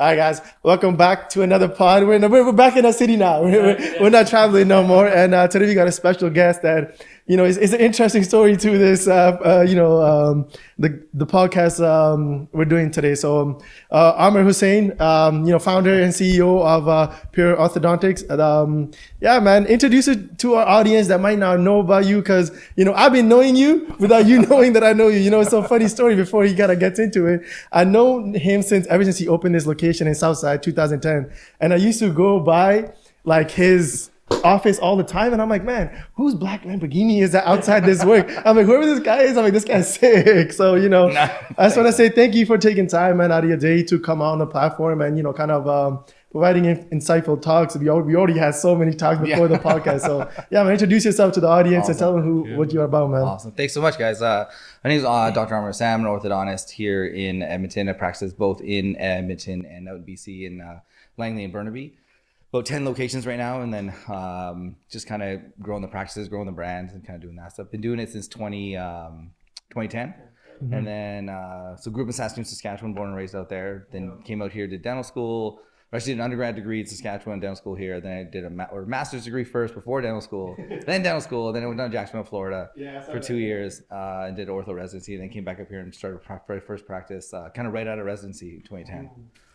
All right, guys, welcome back to another pod. We're back in our city now. We're not traveling no more. And today we got a special guest that, it's an interesting story to this, the podcast we're doing today. So, Amer Hussain, founder and CEO of Pure Orthodontics. And, yeah, man, introduce it to our audience that might not know about you because, I've been knowing you without you knowing that I know you. It's a funny story before he kind of gets into it. I know him ever since he opened this location in Southside 2010. And I used to go by like his office all the time. And I'm like, man, whose black Lamborghini is that outside this work? I'm like, whoever this guy is, I'm like, this guy's sick. So, I just want to say thank you for taking time, man, out of your day to come out on the platform and, kind of providing insightful talks. We already had so many talks before the podcast. So, yeah, man, introduce yourself to the audience and tell them what you're about, man. Awesome. Thanks so much, guys. My name is Dr. Amer Hussain. I'm an orthodontist here in Edmonton. I practice both in Edmonton and out in BC in Langley and Burnaby. About 10 locations right now, and then just kind of growing the practices, growing the brands, and kind of doing that stuff. Been doing it since 2010. Mm-hmm. And then, so grew up in Saskatoon, Saskatchewan, born and raised out there. Then came out here, did dental school. I actually did an undergrad degree in Saskatchewan, dental school here. Then I did a master's degree first before dental school, then dental school. Then I went down to Jacksonville, Florida for 2 years and did ortho residency. And then came back up here and started first practice kind of right out of residency in 2010.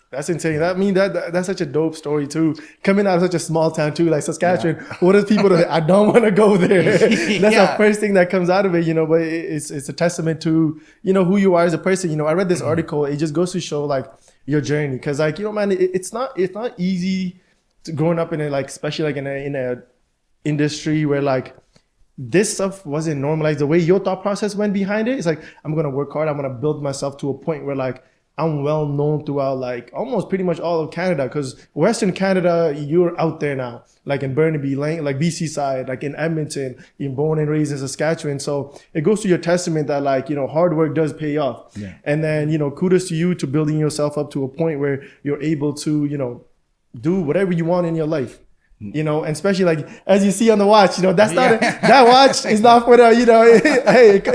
That's insane. That's such a dope story too. Coming out of such a small town too, like Saskatchewan. Yeah. What are people that I don't want to go there? That's the first thing that comes out of it, But it's a testament to who you are as a person. I read this article. It just goes to show like your journey, because like man, it's not easy to growing up in a especially like in a industry where like this stuff wasn't normalized. The way your thought process went behind it, it's like I'm gonna work hard. I'm gonna build myself to a point where like I'm well known throughout like almost pretty much all of Canada, because Western Canada, you're out there now, like in Burnaby, like BC side, like in Edmonton, you're born and raised in Saskatchewan. So it goes to your testament that like, hard work does pay off. Yeah. And then, kudos to you to building yourself up to a point where you're able to, do whatever you want in your life. And especially like as you see on the watch, that's not that watch is not for the,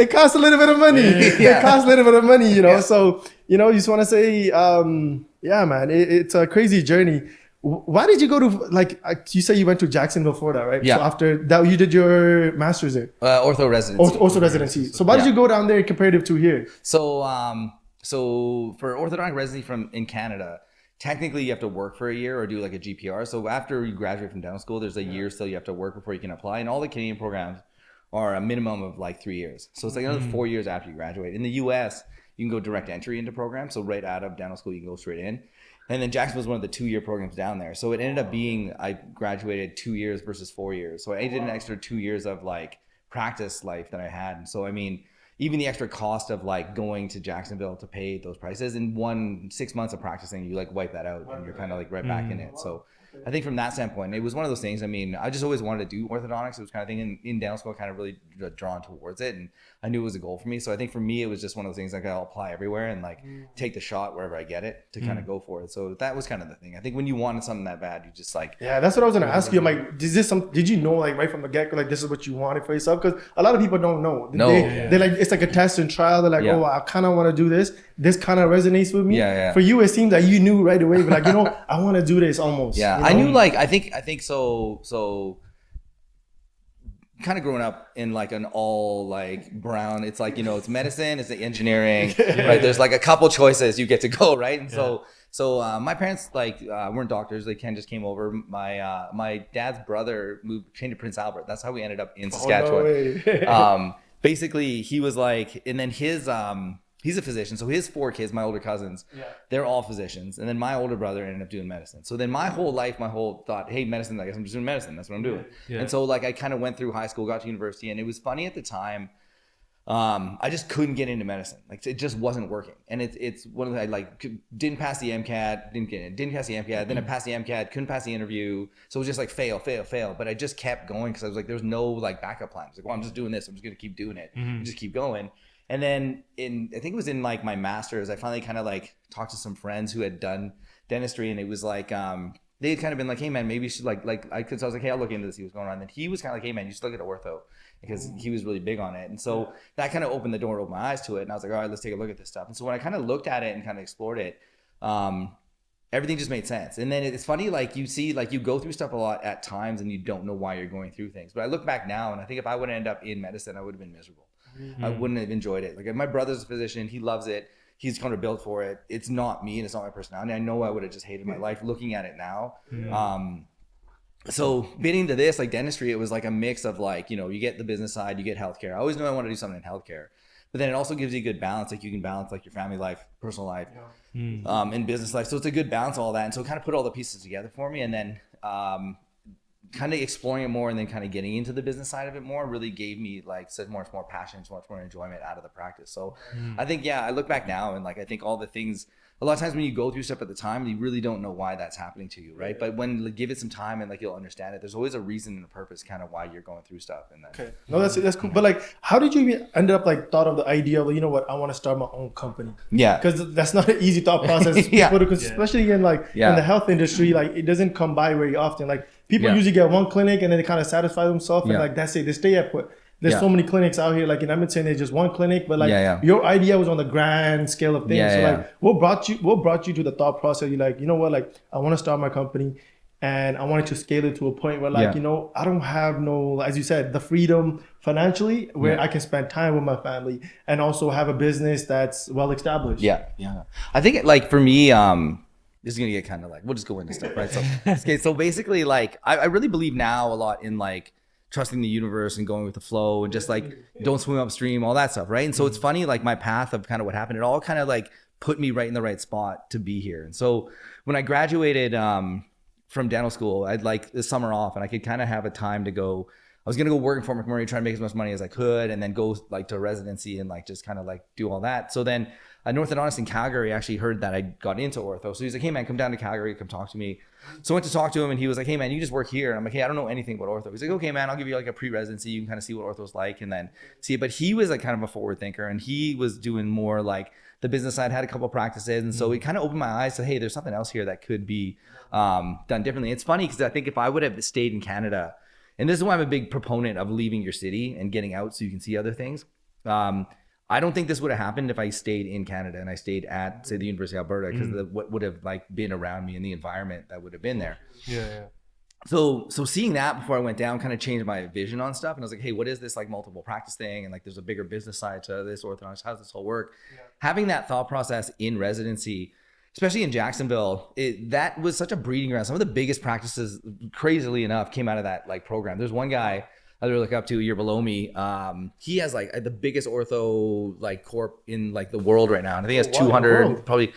it costs a little bit of money. Yeah. It costs a little bit of money, Yeah. So, you just want to say, yeah, man, it's a crazy journey. Why did you go to, like, you say you went to Jacksonville, Florida, right? Yeah. So after that, you did your master's there. Ortho residency. Ortho residency. So why did you go down there comparative to here? So, so for orthodontic residency in Canada, technically you have to work for a year or do like a GPR. So after you graduate from dental school, there's a year still you have to work before you can apply. And all the Canadian programs are a minimum of like 3 years. So it's like another 4 years after you graduate. In the US, you can go direct entry into programs. So right out of dental school, you can go straight in. And then Jacksonville was one of the 2-year programs down there. So it ended up being, I graduated 2 years versus 4 years. So I did an extra 2 years of like practice life that I had. And so, I mean, even the extra cost of like going to Jacksonville to pay those prices in 6 months of practicing, you like wipe that out and you're kind of like right back in it. So I think from that standpoint, it was one of those things. I mean, I just always wanted to do orthodontics. It was kind of thing in dental school, kind of really drawn towards it. And I knew it was a goal for me. So I think for me, it was just one of those things like I'll apply everywhere and like take the shot wherever I get it to kind of go for it. So that was kind of the thing. I think when you wanted something that bad, you just like. Yeah, that's what I was going to ask you. I'm like, did you know like right from the get-go, like this is what you wanted for yourself? Because a lot of people don't know. No. They're like, it's like a test and trial. They're like, oh, I kind of want to do this. This kind of resonates with me. Yeah. For you, it seems like you knew right away, but like, I want to do this almost. Yeah, I knew like, I think so kind of growing up in like an all like brown, it's like, it's medicine, it's the engineering, right? There's like a couple choices you get to go, right? And so my parents like weren't doctors. They just came over. My dad's brother came to Prince Albert. That's how we ended up in Saskatchewan. Oh, no way. Basically he was like, and then his he's a physician. So his 4 kids, my older cousins, they're all physicians. And then my older brother ended up doing medicine. So then my whole life, thought, hey, medicine, I guess I'm just doing medicine. That's what I'm doing. Yeah. And so like I kind of went through high school, got to university, and it was funny at the time. I just couldn't get into medicine. Like it just wasn't working. And it's one of the, I like didn't pass the MCAT, didn't pass the MCAT. Then I passed the MCAT, couldn't pass the interview. So it was just like fail. But I just kept going because I was like, there's no like backup plan. I was like, well, I'm just doing this. I'm just going to keep doing it. And just keep going. And then I think it was in like my master's, I finally kind of like talked to some friends who had done dentistry, and it was like, they had kind of been like, hey man, maybe you should so I was like, hey, I'll look into this, see what's going on. And then he was kind of like, hey man, you should look at ortho, because he was really big on it. And so that kind of opened the door, opened my eyes to it. And I was like, all right, let's take a look at this stuff. And so when I kind of looked at it and kind of explored it, everything just made sense. And then it's funny, like you see, like you go through stuff a lot at times and you don't know why you're going through things. But I look back now and I think if I would end up in medicine, I would have been miserable. I wouldn't have enjoyed it. Like my brother's a physician, he loves it. He's kind of built for it. It's not me and it's not my personality. I know I would have just hated my life looking at it now. So getting to this, like dentistry, it was like a mix of like, you know, you get the business side, you get healthcare. I always knew I wanted to do something in healthcare, but then it also gives you a good balance. Like you can balance like your family life, personal life, and business life. So it's a good balance of all that. And so it kind of put all the pieces together for me. And then kind of exploring it more and then kind of getting into the business side of it more really gave me like so much more passion, so much more enjoyment out of the practice. So I think, I look back now and like, I think all the things, a lot of times when you go through stuff at the time, you really don't know why that's happening to you, right? But when give it some time and like you'll understand it, there's always a reason and a purpose kind of why you're going through stuff. And then, okay, no, that's cool. But like, how did you end up like thought of the idea of, you know what, I want to start my own company? Yeah, because that's not an easy thought process. Especially in like in the health industry, like it doesn't come by very often. Like people usually get one clinic and then they kind of satisfy themselves and like that's it. They stay at put. There's so many clinics out here, like in Edmonton, there's just one clinic, but like your idea was on the grand scale of things. Like what brought you to the thought process? You're like, you know what, like I want to start my company and I wanted to scale it to a point where like, you know, I don't have no, as you said, the freedom financially where I can spend time with my family and also have a business that's well established. Yeah. I think like for me, this is going to get kind of like, we'll just go into stuff, right? So, okay. So basically like, I really believe now a lot in like, trusting the universe and going with the flow and just like don't swim upstream, all that stuff, right? And so it's funny, like my path of kind of what happened, it all kind of like put me right in the right spot to be here. And so when I graduated from dental school, I'd like the summer off and I could kind of have a time to go. I was gonna go work in Fort McMurray, try to make as much money as I could, and then go like to residency and like just kind of like do all that. So then an orthodontist in Calgary actually heard that I got into ortho. So he's like, hey man, come down to Calgary, come talk to me. So I went to talk to him and he was like, hey man, you just work here. And I'm like, hey, I don't know anything about ortho. He's like, okay man, I'll give you like a pre-residency. You can kind of see what ortho's like and then see it. But he was like kind of a forward thinker and he was doing more like the business side, had a couple of practices. And so it kind of opened my eyes to, hey, there's something else here that could be done differently. It's funny because I think if I would have stayed in Canada, and this is why I'm a big proponent of leaving your city and getting out so you can see other things. I don't think this would have happened if I stayed in Canada and I stayed at, say, the University of Alberta, because what would have like been around me and the environment that would have been there. So seeing that before I went down kind of changed my vision on stuff. And I was like, hey, what is this like multiple practice thing? And like, there's a bigger business side to this orthodontics. How does this all work? Having that thought process in residency, especially in Jacksonville, that was such a breeding ground. Some of the biggest practices, crazily enough, came out of that like program. There's one guy I really look up to a year below me. He has like the biggest ortho like corp in like the world right now. And I think he has 200, probably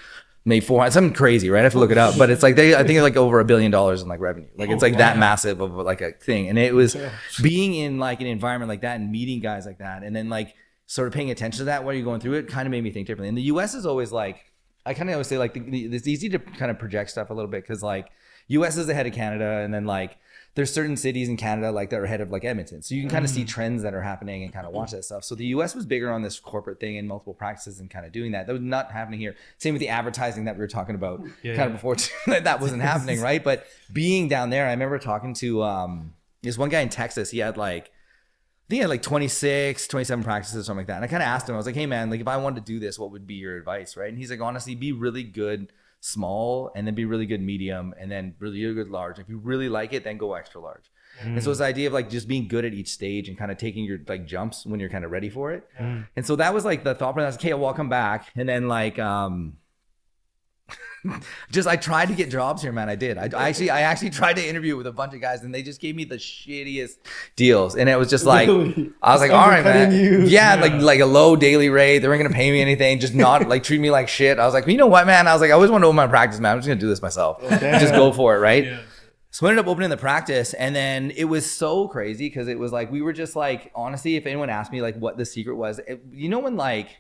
maybe 400, something crazy, right? I have to look it up, but it's like I think it's like over $1 billion in like revenue. Like it's like that massive of like a thing. And it was being in like an environment like that and meeting guys like that. And then like sort of paying attention to that while you're going through it kind of made me think differently. And the US is always like, I kind of always say like it's easy to kind of project stuff a little bit because like US is ahead of Canada, and then like there's certain cities in Canada like that are ahead of like Edmonton, so you can kind of see trends that are happening and kind of watch that stuff. So the US was bigger on this corporate thing and multiple practices and kind of doing that. That was not happening here. Same with the advertising that we were talking about kind of before that wasn't happening, right? But being down there, I remember talking to this one guy in Texas. He had like, I think he had like 26, 27 practices or something like that. And I kind of asked him, I was like, hey man, like if I wanted to do this, what would be your advice, right? And he's like, honestly, be really good small, and then be really good medium, and then really good large. If you really like it, then go extra large. And so it's the idea of like just being good at each stage and kind of taking your like jumps when you're kind of ready for it. And so that was like the thought process. Okay, well, I'll come back. And then like just I tried to get jobs here, man. I did. I actually tried to interview with a bunch of guys, and they just gave me the shittiest deals. And it was just like, I was like, all right, man. Like a low daily rate. They weren't gonna pay me anything. Just not like treat me like shit. I was like, you know what, man? I was like, I always want to own my practice, man. I'm just gonna do this myself. Just go for it, right? So I ended up opening the practice, and then it was so crazy because it was like we were just like, honestly, if anyone asked me like what the secret was, you know, when like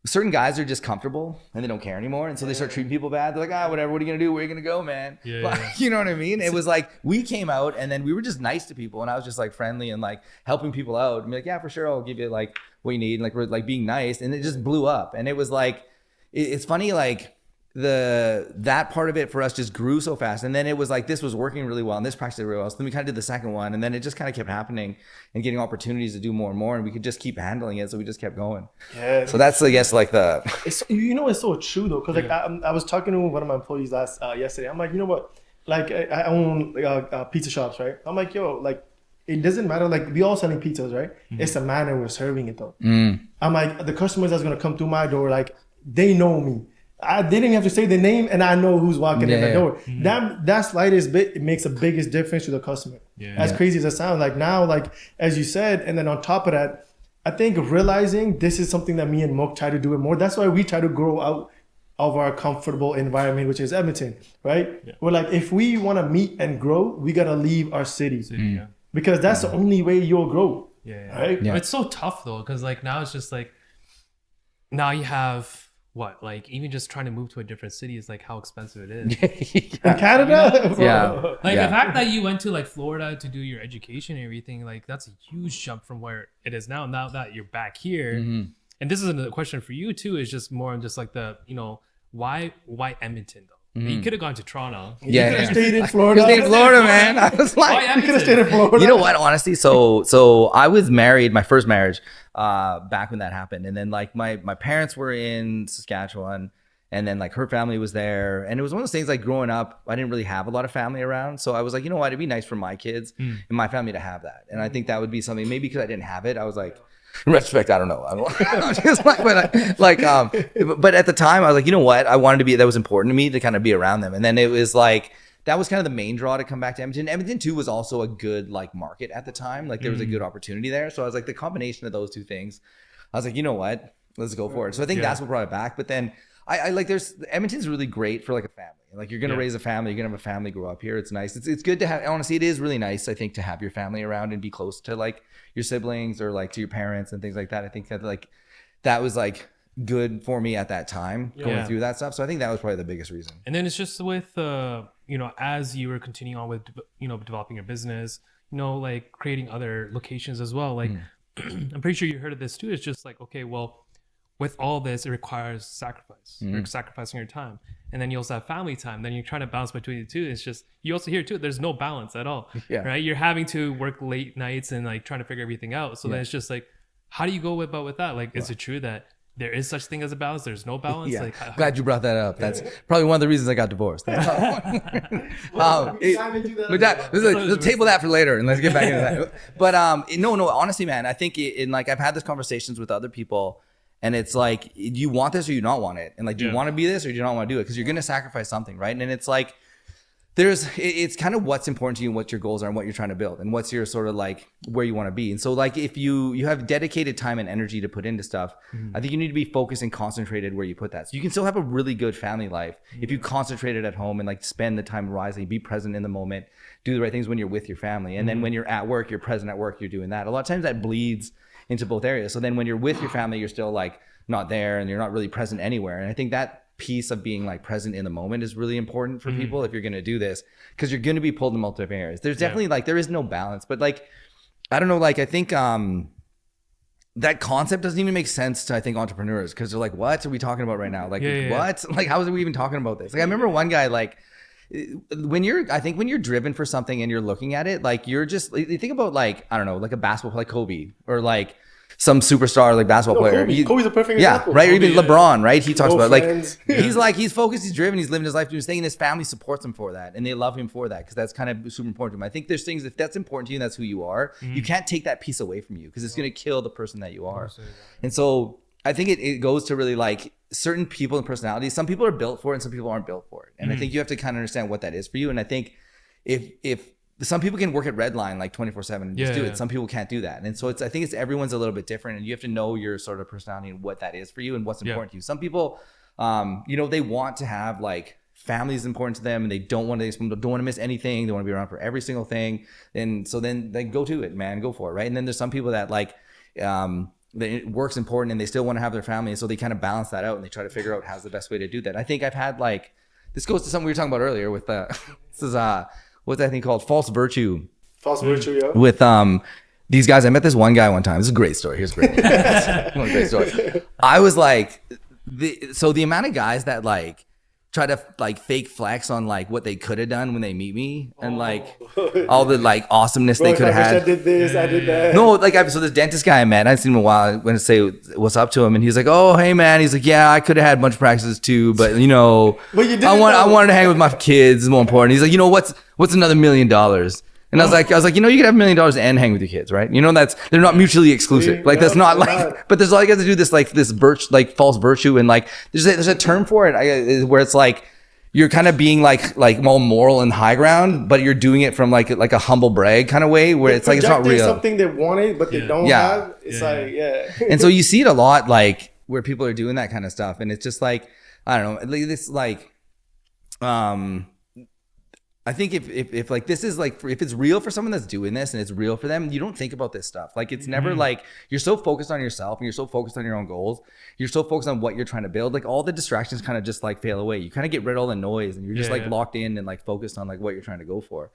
certain guys are just comfortable and they don't care anymore, and so they start treating people bad. They're like, whatever, what are you gonna do? Where are you gonna go, man? You know what I mean? It was like we came out and then we were just nice to people, and I was just like friendly and like helping people out and be like, yeah, for sure, I'll give you like what you need, and like we're like being nice, and it just blew up. And it was like it's funny, like that part of it for us just grew so fast, and then it was like this was working really well and this practiced really well, so then we kind of did the second one, and then it just kind of kept happening and getting opportunities to do more and more, and we could just keep handling it, so we just kept going. Yeah, so that's, I guess, like the it's, you know, it's so true though, because like I was talking to one of my employees yesterday. I'm like, you know what, like I own pizza shops, right? I'm like, yo, like it doesn't matter, like we all selling pizzas, right? It's the manner we're serving it though. I'm like, the customers that's gonna come through my door, like they know me. They didn't have to say the name, and I know who's walking in the door. That slightest bit, it makes the biggest difference to the customer. As crazy as it sounds, like now, like as you said, and then on top of that, I think realizing this is something that me and Mook try to do it more. That's why we try to grow out of our comfortable environment, which is Edmonton, right? We're like, if we want to meet and grow, we gotta leave our city, because that's the only way you'll grow. Right? It's so tough though, because like now it's just like, now you have. What, like even just trying to move to a different city is like how expensive it is. In Canada? Like the fact that you went to like Florida to do your education and everything, like that's a huge jump from where it is now. Now that you're back here, and this is another question for you too, is just more on just like the, you know, why Edmonton though? You could have gone to Toronto. You could have stayed in Florida. You stayed in Florida, man. I was like, you could have stayed in Florida. You know what? Honestly, so I was married, my first marriage, back when that happened, and then like my parents were in Saskatchewan, and then like her family was there, and it was one of those things like growing up, I didn't really have a lot of family around, so I was like, you know what? It'd be nice for my kids and my family to have that, and I think that would be something. Maybe because I didn't have it, I was like. In retrospect, I don't know. Just like, but at the time, I was like, you know what? I wanted to be. That was important to me to kind of be around them. And then it was like that was kind of the main draw to come back to Edmonton. Edmonton too was also a good like market at the time. Like there was a good opportunity there. So I was like the combination of those two things. I was like, you know what? Let's go for it. So I think that's what brought it back. But then I like Edmonton's really great for like a family. Like you're gonna raise a family, you're gonna have a family grow up here. It's nice. It's good to have. Honestly, it is really nice. I think to have your family around and be close to like your siblings or like to your parents and things like that. I think that like that was like good for me at that time going through that stuff. So I think that was probably the biggest reason. And then it's just with you know, as you were continuing on with, you know, developing your business, you know, like creating other locations as well. Like I'm pretty sure you heard of this too. It's just like, okay, well, with all this, it requires sacrifice. You're sacrificing your time. And then you also have family time. Then you're trying to balance between the two. It's just, you also hear too, there's no balance at all. Right? You're having to work late nights and like trying to figure everything out. So then it's just like, how do you go about with that? Like, is it true that there is such thing as a balance? There's no balance? Like, glad you brought that up. That's probably one of the reasons I got divorced. Let's table that for later and let's get back into that. But no, honestly, man, I think like I've had these conversations with other people. And it's like, do you want this or you not want it? And like, do you want to be this or do you not want to do it? Because you're going to sacrifice something, right? And it's like, it's kind of what's important to you and what your goals are and what you're trying to build and what's your sort of like where you want to be. And so like, if you have dedicated time and energy to put into stuff, I think you need to be focused and concentrated where you put that. So you can still have a really good family life if you concentrate it at home and like spend the time wisely, be present in the moment, do the right things when you're with your family. And then when you're at work, you're present at work, you're doing that. A lot of times that bleeds into both areas. So then when you're with your family, you're still like not there and you're not really present anywhere. And I think that piece of being like present in the moment is really important for people if you're going to do this, because you're going to be pulled in multiple areas. There's definitely like, there is no balance, but like, I don't know, like I think that concept doesn't even make sense to, I think, entrepreneurs, because they're like, what are we talking about right now? Like, what? Like, how are we even talking about this? Like, I remember one guy, like, when you're driven for something and you're looking at it, like you think about like, I don't know, like a basketball player, like Kobe, or like some superstar like basketball player. Kobe's a perfect example. Right? Or even LeBron, right? He talks about like, he's focused, he's driven, he's living his life doing his thing, and his family supports him for that. And they love him for that, because that's kind of super important to him. I think there's things, if that's important to you and that's who you are, you can't take that piece away from you, because it's going to kill the person that you are. And so I think it goes to really like certain people and personalities. Some people are built for it and some people aren't built for it. And I think you have to kind of understand what that is for you. And I think if some people can work at Redline like 24/7 and just do it. Some people can't do that. And so I think everyone's a little bit different, and you have to know your sort of personality and what that is for you and what's important to you. Some people, they want to have like family is important to them, and they don't want to miss anything. They want to be around for every single thing. And so then they go to it, man, go for it. Right. And then there's some people that like, work's important and they still want to have their family. And so they kind of balance that out and they try to figure out how's the best way to do that. I think I've had like, this goes to something we were talking about earlier with, this is, what's that thing called? False virtue. With these guys. I met this one guy one time. This is a great story. Here's a great story. I was like, the amount of guys that like try to like fake flex on like what they could have done when they meet me and like all the like awesomeness they could have had. I did this, I did that. No, like so this dentist guy I met, I hadn't seen him in a while. I went to say what's up to him, and he's like, "Oh, hey man," he's like, "Yeah, I could have had a bunch of practices too, but you know, but you did I wanted to hang with my kids. It's more important." He's like, "You know what's another $1 million?" And I was like, you know, you could have $1 million and hang with your kids, right? You know, they're not mutually exclusive. Like that's not like, but there's like you have to do this like this false virtue, and like there's a term for it where it's like you're kind of being like more moral and high ground, but you're doing it from like a humble brag kind of way where it's like it's not real. Something they wanted but they don't have. It's and so you see it a lot, like where people are doing that kind of stuff, and it's just like I don't know, it's like I think if like this is like if it's real for someone that's doing this and it's real for them, you don't think about this stuff. Like it's never like you're so focused on yourself and you're so focused on your own goals. You're so focused on what you're trying to build. Like all the distractions kind of just like fail away. You kind of get rid of all the noise and you're just like locked in and like focused on like what you're trying to go for.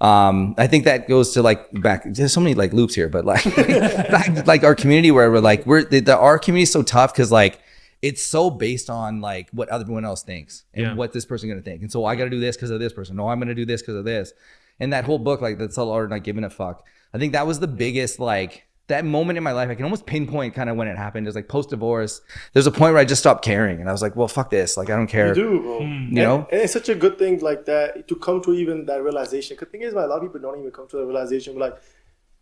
I think that goes to like back. There's so many like loops here, but like back, like our community where our community is so tough because like. It's so based on like what everyone else thinks and what this person's gonna think. And so I gotta do this because of this person. No, I'm gonna do this because of this. And that whole book, like that's all art not giving a fuck. I think that was the biggest like that moment in my life. I can almost pinpoint kind of when it happened. It was like post-divorce. There's a point where I just stopped caring. And I was like, well, fuck this. Like I don't care. You do, bro. You know? And it's such a good thing like that to come to even that realization. Because the thing is, like, a lot of people don't even come to the realization. Like,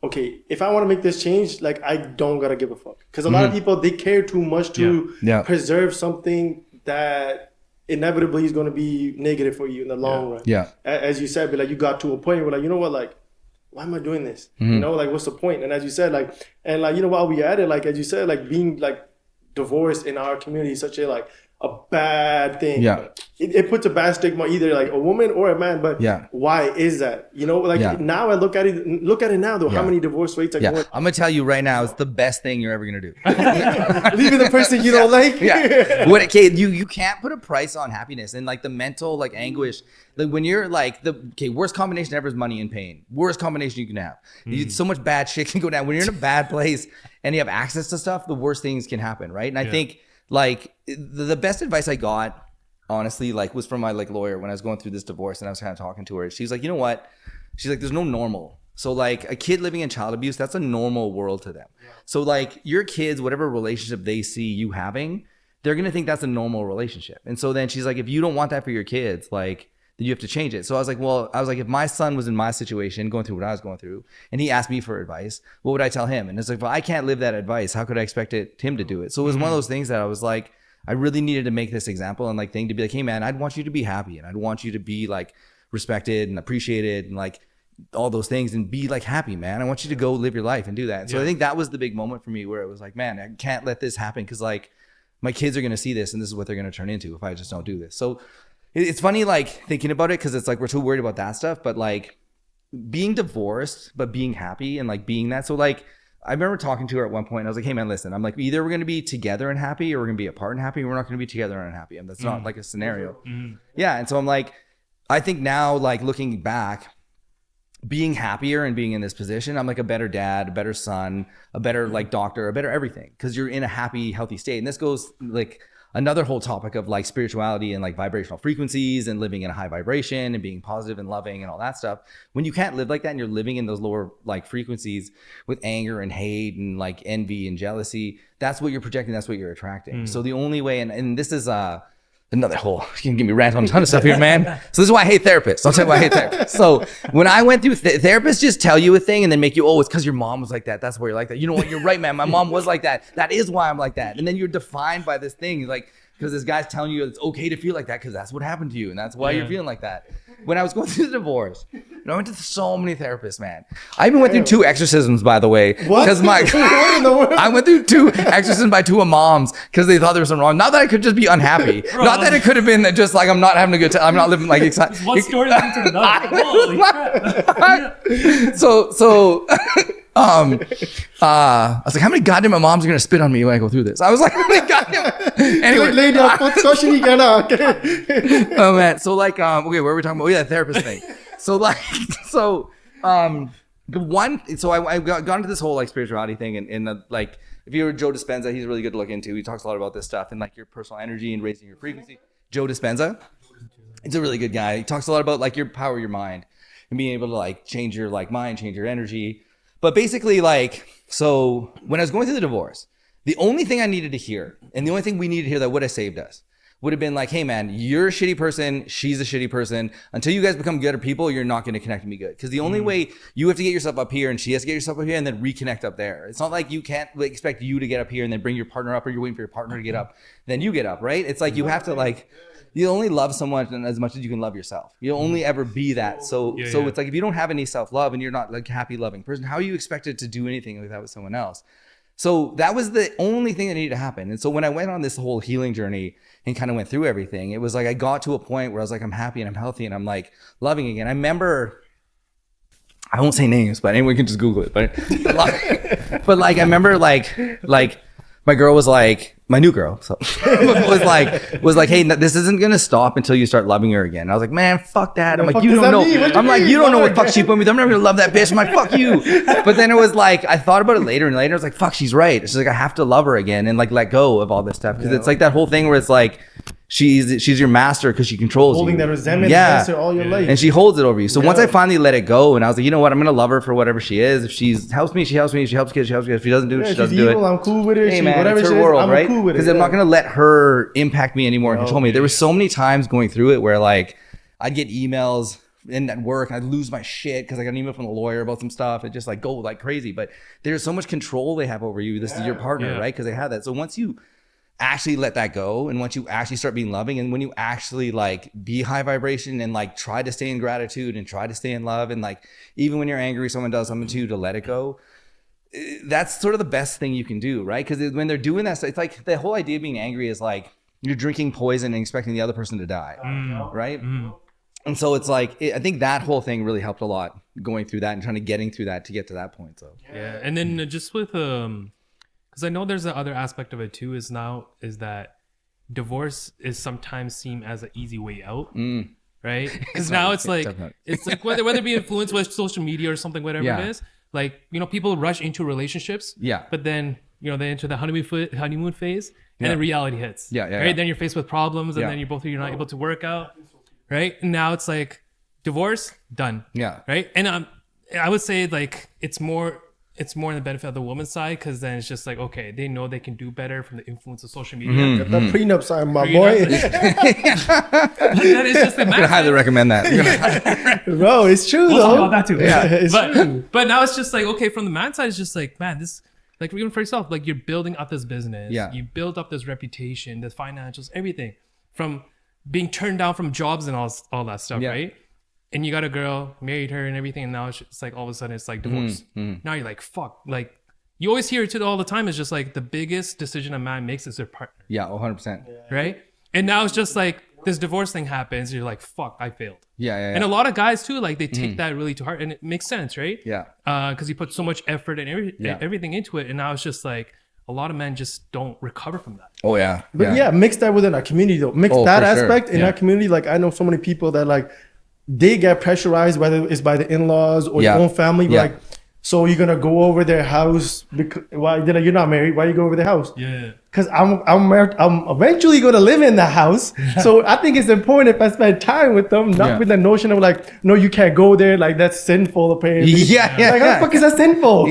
okay, if I want to make this change, like I don't gotta give a fuck. Because a lot of people, they care too much to preserve something that inevitably is going to be negative for you in the long run. Yeah. As you said, but like you got to a point where like, you know what, like, why am I doing this? You know, like what's the point? And as you said, like, and like, you know, while we at it, like, as you said, like being like divorced in our community is such a bad thing. Yeah. It puts a bad stigma either like a woman or a man, but why is that? You know, like now I look at it now though, how many divorce rates are going. I'm gonna tell you right now, it's the best thing you're ever gonna do. Leaving the person you don't like. You can't put a price on happiness and like the mental like anguish. Like when you're like worst combination ever is money and pain. Worst combination you can have. So much bad shit can go down. When you're in a bad place and you have access to stuff, the worst things can happen, right? And I think like the best advice I got, honestly, like was from my like lawyer when I was going through this divorce and I was kind of talking to her. She's like, you know what? She's like, there's no normal. So like a kid living in child abuse, that's a normal world to them. So like your kids, whatever relationship they see you having, they're going to think that's a normal relationship. And so then she's like, if you don't want that for your kids, like then you have to change it. So I was like, if my son was in my situation going through what I was going through and he asked me for advice, what would I tell him? And it's like, well, I can't live that advice. How could I expect him to do it? So it was one of those things that I was like, I really needed to make this example and like thing to be like, hey man, I'd want you to be happy and I'd want you to be like respected and appreciated and like all those things and be like happy, man. I want you to go live your life and do that. So I think that was the big moment for me where it was like, man, I can't let this happen because like my kids are going to see this and this is what they're going to turn into if I just don't do this. So it's funny like thinking about it because it's like we're too worried about that stuff, but like being divorced but being happy and like being that. So like I remember talking to her at one point and I was like, hey man, listen, I'm like, either we're going to be together and happy or we're going to be apart and happy. We're not going to be together and unhappy. And that's not like a scenario. Yeah. And so I'm like, I think now like looking back, being happier and being in this position, I'm like a better dad, a better son, a better like doctor, a better everything because you're in a happy, healthy state. And this goes like another whole topic of like spirituality and like vibrational frequencies and living in a high vibration and being positive and loving and all that stuff. When you can't live like that and you're living in those lower like frequencies with anger and hate and like envy and jealousy, that's what you're projecting. That's what you're attracting. So the only way, and this is another whole, you can give me rant on a ton of stuff here, man. So this is why I hate therapists. I'll tell you why I hate therapists. So when I went through, therapists just tell you a thing and then make you, oh, it's because your mom was like that. That's why you're like that. You know what? You're right, man. My mom was like that. That is why I'm like that. And then you're defined by this thing, like, because this guy's telling you it's okay to feel like that because that's what happened to you and that's why you're feeling like that. When I was going through the divorce, I went to so many therapists, man. I even went through 2 exorcisms, by the way. What? Because I went through 2 exorcisms by 2 of moms because they thought there was something wrong. Not that I could just be unhappy. Not that it could have been that just like I'm not having a good time. I'm not living like excited. One story leading to another. Holy crap. So I was like, how many goddamn moms are gonna spit on me when I go through this? I was like, how many goddamn anyway. Oh man, so like okay, where were we talking about? Oh yeah, therapist thing. So like the one, so I got into this whole like spirituality thing and like if you were Joe Dispenza, he's really good to look into. He talks a lot about this stuff and like your personal energy and raising your frequency. Joe Dispenza. It's a really good guy. He talks a lot about like your power of your mind and being able to like change your like mind, change your energy. But basically like, so when I was going through the divorce, the only thing I needed to hear and the only thing we needed to hear that would have saved us would have been like, hey man, you're a shitty person. She's a shitty person. Until you guys become good people, you're not going to connect and be good. Because the only way you have to get yourself up here and she has to get yourself up here and then reconnect up there. It's not like you can't like, expect you to get up here and then bring your partner up or you're waiting for your partner to get up. Then you get up, right? It's like you have to like, you only love someone as much as you can love yourself. You'll only ever be that. So it's like if you don't have any self-love and you're not like a happy, loving person, how are you expected to do anything like that with someone else? So that was the only thing that needed to happen. And so when I went on this whole healing journey and kind of went through everything, it was like I got to a point where I was like, I'm happy and I'm healthy and I'm like loving again. I remember, I won't say names, but anyone can just Google it. But like I remember like my girl was like, my new girl, so was like, hey, this isn't gonna stop until you start loving her again. I was like, man, fuck that. I'm like, you don't know. I'm like, you don't know what fuck she put me through. I'm never gonna love that bitch. I'm like, fuck you. But then it was like, I thought about it later and later. I was like, fuck, she's right. She's like, I have to love her again and like let go of all this stuff because it's like that whole thing where it's like, she's your master because she controls holding you. that resentment against her all your life. And she holds it over you. So once I finally let it go and I was like, you know what, I'm going to love her for whatever she is. If she helps me, she helps me. If she helps kids, she helps kids. If she doesn't do it, she doesn't do it. I'm cool with it. Hey man, whatever it's her she world, is, right? I'm cool with it. Because I'm not going to let her impact me anymore and control me. There were so many times going through it where like I'd get emails at work and I'd lose my shit because I got an email from the lawyer about some stuff and just like go like crazy. But there's so much control they have over you. This is your partner, right? Because they have that. So once you actually let that go and once you actually start being loving and when you actually like be high vibration and like try to stay in gratitude and try to stay in love and like even when you're angry someone does something to you to let it go, that's sort of the best thing you can do, right? Because when they're doing that, it's like the whole idea of being angry is like you're drinking poison and expecting the other person to die, right? And so it's like I think that whole thing really helped a lot going through that and trying to getting through that to get to that point. So and then just with because I know there's the other aspect of it too is that divorce is sometimes seen as an easy way out, right? Because now it's like whether it be influenced with social media or something, whatever it is, like people rush into relationships, but then they enter the honeymoon phase, and then reality hits, right? Then you're faced with problems, and then you're not able to work out, right? And now it's like divorce done, right? And I would say like it's more in the benefit of the woman's side because then it's just like, okay, they know they can do better from the influence of social media. Get the prenup sign, my boy. That is just the I'm gonna highly recommend that. Bro, it's true we'll though. talk about that too. It's true. But now it's just like, okay, from the man's side, it's just like, man, this, like even for yourself, like you're building up this business. You build up this reputation, the financials, everything from being turned down from jobs and all that stuff, right? And you got a girl, married her and everything, and now it's like all of a sudden it's like divorce. Now you're like, fuck. Like you always hear it all the time. It's just like the biggest decision a man makes is their partner. 100%. Right? And now it's just like this divorce thing happens. You're like, fuck, I failed. And a lot of guys too, like they take that really to heart, and it makes sense, right? Because you put so much effort and everything into it, and now it's just like a lot of men just don't recover from that. But mix that within our community though. Mix that aspect in our community. Like I know so many people that like they get pressurized, whether it's by the in-laws or your own family. Like, so you're gonna go over their house because they're like, you're not married. Why you go over their house? Because I'm eventually gonna live in the house. So I think it's important if I spend time with them, not with the notion of like, no, you can't go there. Like that's sinful apparently. Like how the fuck is that sinful?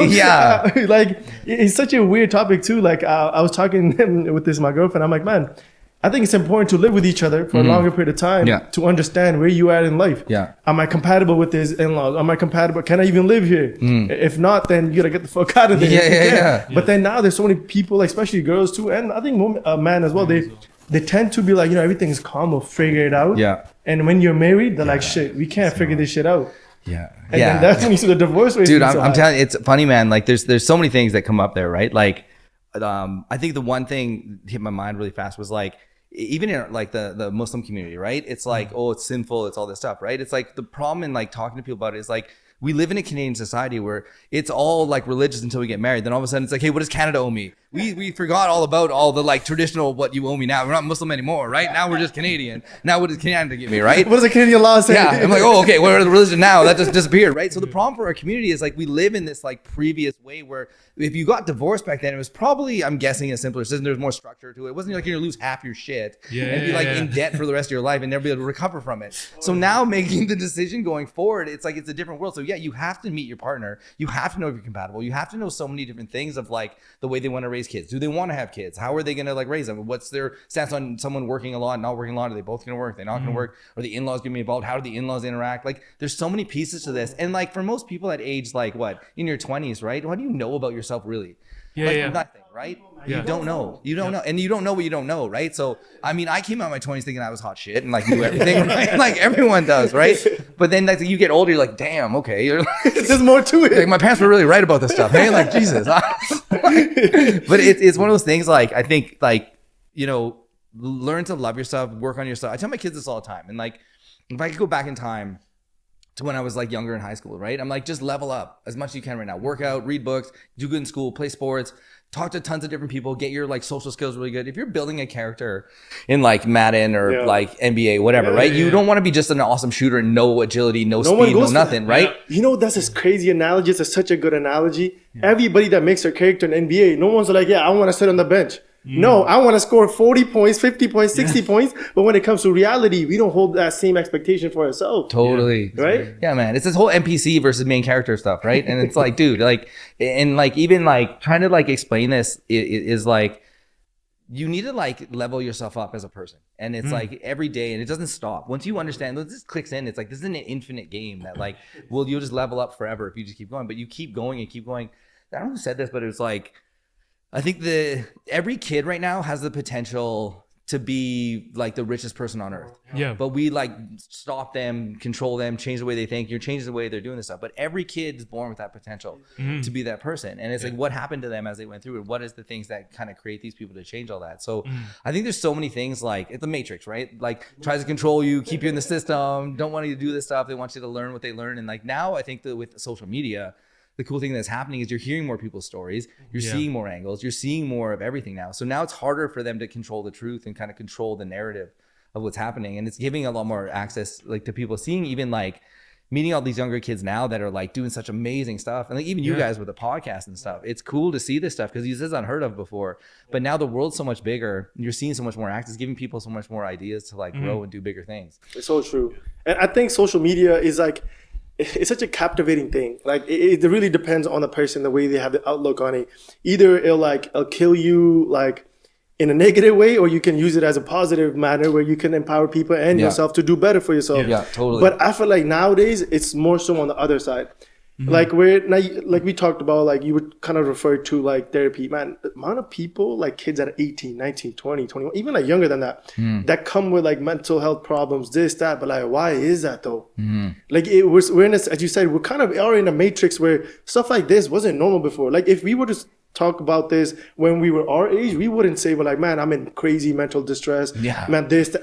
Like it's such a weird topic too. Like I was talking with my girlfriend. I'm like, man, I think it's important to live with each other for a longer period of time to understand where you are in life. Am I compatible with his in-laws? Am I compatible? Can I even live here? If not, then you gotta get the fuck out of there. But then now there's so many people, like, especially girls too, and I think men as well. They tend to be like, everything's calm, we'll figure it out. And when you're married, they're like, shit, we can't figure this shit out. And then that's when you see the divorce rate. Dude, I'm telling you, it's funny, man. Like there's so many things that come up there, right? Like, I think the one thing that hit my mind really fast was like, even in like the Muslim community, right? It's like, oh, it's sinful. It's all this stuff, right? It's like the problem in like talking to people about it is like, we live in a Canadian society where it's all like religious until we get married. Then all of a sudden it's like, hey, what does Canada owe me? we forgot all about all the like traditional what you owe me now. We're not Muslim anymore, right? Now we're just Canadian. Now what does Canada give me, right? What does the Canadian law say? Yeah, I'm like, oh, okay, what are the religion now? That just disappeared, right? So the problem for our community is like we live in this like previous way where if you got divorced back then, it was probably, I'm guessing, a simpler system. There's more structure to it. It wasn't like you're gonna lose half your shit and be like in debt for the rest of your life and never be able to recover from it. So now making the decision going forward, it's like it's a different world. So yeah, you have to meet your partner. You have to know if you're compatible. You have to know so many different things of like the way they want to raise kids. Do they want to have kids? How are they gonna like raise them? What's their stance on someone working a lot, not working a lot? Are they both gonna work? Are they not gonna work? Are the in-laws gonna be involved? How do the in-laws interact? Like there's so many pieces to this. And like for most people at age like what, in your 20s, right? What do you know about yourself really? Nothing, right? You don't know. You don't know. And you don't know what you don't know, right? So, I mean, I came out in my 20s thinking I was hot shit and like knew everything, right? Like everyone does, right? But then like you get older, you're like, damn, okay. You're like, there's more to it. Like, my parents were really right about this stuff. Hey, like Jesus. But it's one of those things like, I think like, you know, learn to love yourself, work on yourself. I tell my kids this all the time. And like, if I could go back in time to when I was like younger in high school, right? I'm like, just level up as much as you can right now. Work out, read books, do good in school, play sports, talk to tons of different people, get your like social skills really good. If you're building a character in like Madden or like NBA, whatever, right? You don't want to be just an awesome shooter and no agility, no speed, no nothing, right? You know, that's this crazy analogy. It's such a good analogy. Everybody that makes their character in NBA, no one's like, yeah, I want to sit on the bench. No, I want to score 40 points, 50 points, 60 points. But when it comes to reality, we don't hold that same expectation for ourselves. Totally. Right? Yeah, man. It's this whole NPC versus main character stuff, right? And it's like, dude, like, and like, even like trying to like explain this is like, you need to like level yourself up as a person. And it's like every day, and it doesn't stop. Once you understand, this clicks in, it's like, this is an infinite game that like, well, you'll just level up forever if you just keep going. But you keep going and keep going. I don't know who said this, but it was like, I think every kid right now has the potential to be like the richest person on earth. Yeah. But we like stop them, control them, change the way they think. You're changing the way they're doing this stuff. But every kid is born with that potential to be that person. And it's like, what happened to them as they went through it? What is the things that kind of create these people to change all that? So I think there's so many things like it's a matrix, right? Like tries to control you, keep you in the system, don't want you to do this stuff. They want you to learn what they learn. And like now I think that with social media, the cool thing that's happening is you're hearing more people's stories, you're seeing more angles, you're seeing more of everything now. So now it's harder for them to control the truth and kind of control the narrative of what's happening. And it's giving a lot more access like to people seeing, even like meeting all these younger kids now that are like doing such amazing stuff. And like even you guys with the podcast and stuff, it's cool to see this stuff because this is unheard of before. But now the world's so much bigger and you're seeing so much more access, giving people so much more ideas to like grow and do bigger things. It's so true. And I think social media is like, it's such a captivating thing. Like it really depends on the person, the way they have the outlook on it. Either it'll kill you like in a negative way, or you can use it as a positive manner where you can empower people and yourself to do better for yourself. Yeah, totally. But I feel like nowadays it's more so on the other side. Like like we talked about, like you would kind of refer to like therapy, man, the amount of people like kids that are 18, 19, 20, 21, even like younger than that, that come with like mental health problems, this, that, but like, why is that though? Like we're in this, as you said, we're kind of are in a matrix where stuff like this wasn't normal before. Like if we were to talk about this when we were our age, we wouldn't say, well, like, man, I'm in crazy mental distress. Yeah. Man, this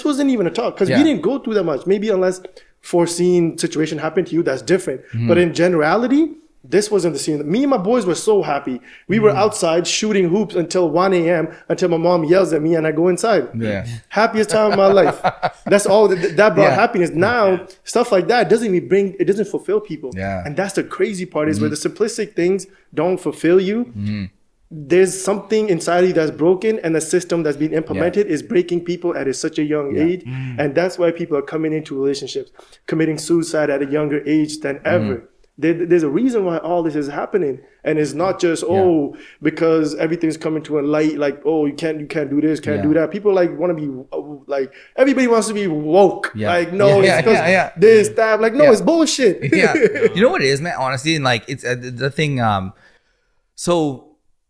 wasn't even a talk because we didn't go through that much. Maybe unless foreseen situation happened to you, that's different. But in generality, this wasn't the scene. Me and my boys were so happy. We were outside shooting hoops until 1 a.m. until my mom yells at me and I go inside. Yeah. Happiest time of my life. That's all that brought happiness. Now, stuff like that doesn't fulfill people. Yeah. And that's the crazy part is where the simplistic things don't fulfill you. There's something inside of you that's broken, and the system that's being implemented is breaking people at such a young age. And that's why people are coming into relationships, committing suicide at a younger age than ever. There's a reason why all this is happening, and it's not just because everything's coming to a light, like, oh, you can't do this, can't do that. People like want to be like, everybody wants to be woke. Like, no, it's because this, that, like, no, it's bullshit. You know what it is, man, honestly, and like it's the thing. So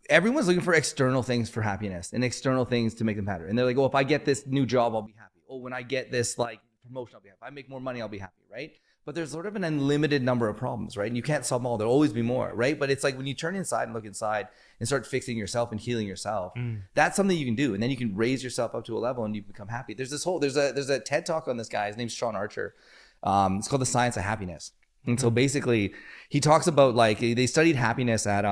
everyone's looking for external things for happiness and external things to make them happy. And they're like, oh, if I get this new job, I'll be happy. Oh, when I get this like promotion, I'll be happy. If I make more money, I'll be happy, right? But there's sort of an unlimited number of problems, right? And you can't solve them all. There'll always be more, right? But it's like when you turn inside and look inside and start fixing yourself and healing yourself, that's something you can do. And then you can raise yourself up to a level and you become happy. There's a TED talk on this guy. His name's Sean Archer. It's called The Science of Happiness. And so basically he talks about like, they studied happiness at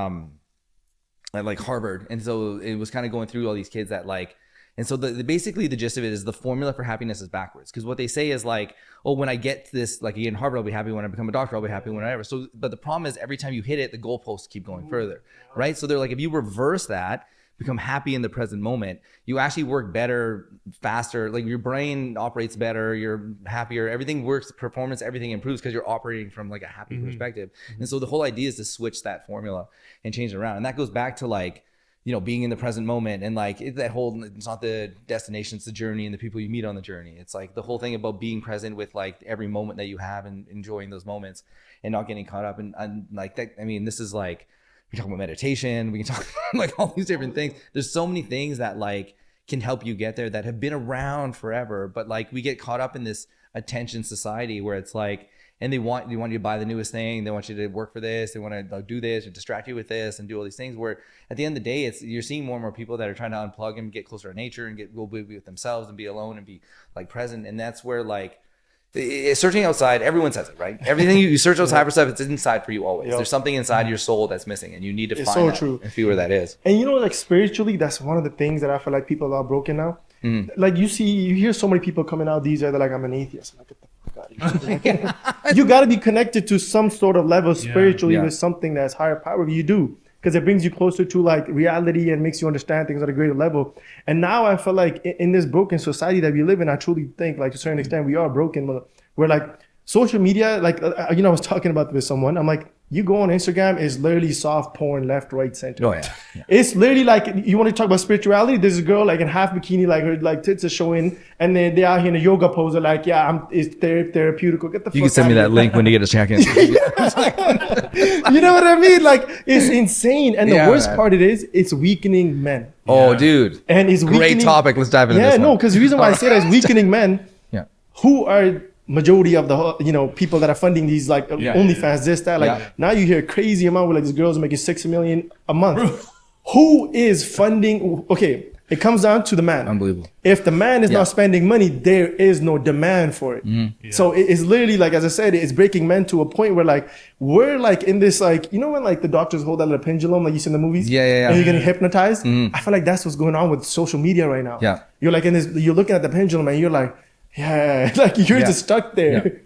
at like Harvard. And so it was kind of going through all these kids that like, and so basically the gist of it is the formula for happiness is backwards. Because what they say is like, oh, when I get this, like in Harvard, I'll be happy. When I become a doctor, I'll be happy whenever. So, but the problem is every time you hit it, the goalposts keep going further, right? So they're like, if you reverse that, become happy in the present moment, you actually work better, faster, like your brain operates better, you're happier, everything works, performance, everything improves because you're operating from like a happy perspective. And so the whole idea is to switch that formula and change it around. And that goes back to like, you know, being in the present moment and like that whole, it's not the destination, it's the journey and the people you meet on the journey. It's like the whole thing about being present with like every moment that you have and enjoying those moments and not getting caught up and like that. I mean, this is like, we talk about meditation, we can talk about like all these different things. There's so many things that like can help you get there that have been around forever, but like we get caught up in this attention society where it's like, and they want you to buy the newest thing, they want you to work for this, they want to do this or distract you with this and do all these things, where at the end of the day, it's you're seeing more and more people that are trying to unplug and get closer to nature and go be with themselves and be alone and be like present. And that's where like searching outside, everyone says it, right? Everything you search outside for stuff, it's inside for you always. There's something inside your soul that's missing, and you need to find that and see where that is. And you know, like spiritually, that's one of the things that I feel like people are broken now. Like you hear so many people coming out these days, they're like, I'm an atheist. I'm like, get the fuck out of here. You got to be connected to some sort of level spiritually with something that's higher power. You do, because it brings you closer to like reality and makes you understand things at a greater level. And now I feel like in this broken society that we live in, I truly think like to a certain extent we are broken. But we're like social media, like, you know, I was talking about this with someone. I'm like, you go on Instagram, it's literally soft porn, left, right, center. Oh yeah. It's literally like, you want to talk about spirituality, there's a girl like in half bikini, like her like tits are showing, and then they're out here in a yoga pose, they're like, yeah, it's therapeutic. Get the fuck You can send me that link when you get a check in. You know what I mean? Like, it's insane. And the worst part it's weakening men. Oh, dude. And it's weakening. Great topic. Let's dive into this one. Yeah, no, because the reason why I say that is weakening men who are majority of the, you know, people that are funding these like OnlyFans, this, that, like now you hear a crazy amount where like these girls are making $6 million a month. Who is funding? Okay, it comes down to the man. Unbelievable. If the man is not spending money, there is no demand for it. So it's literally like, as I said, it's breaking men to a point where like we're like in this like, you know when like the doctors hold that little pendulum like you see in the movies, and you're getting hypnotized. I feel like that's what's going on with social media right now. You're like in this, you're looking at the pendulum and you're like, like you're just stuck there.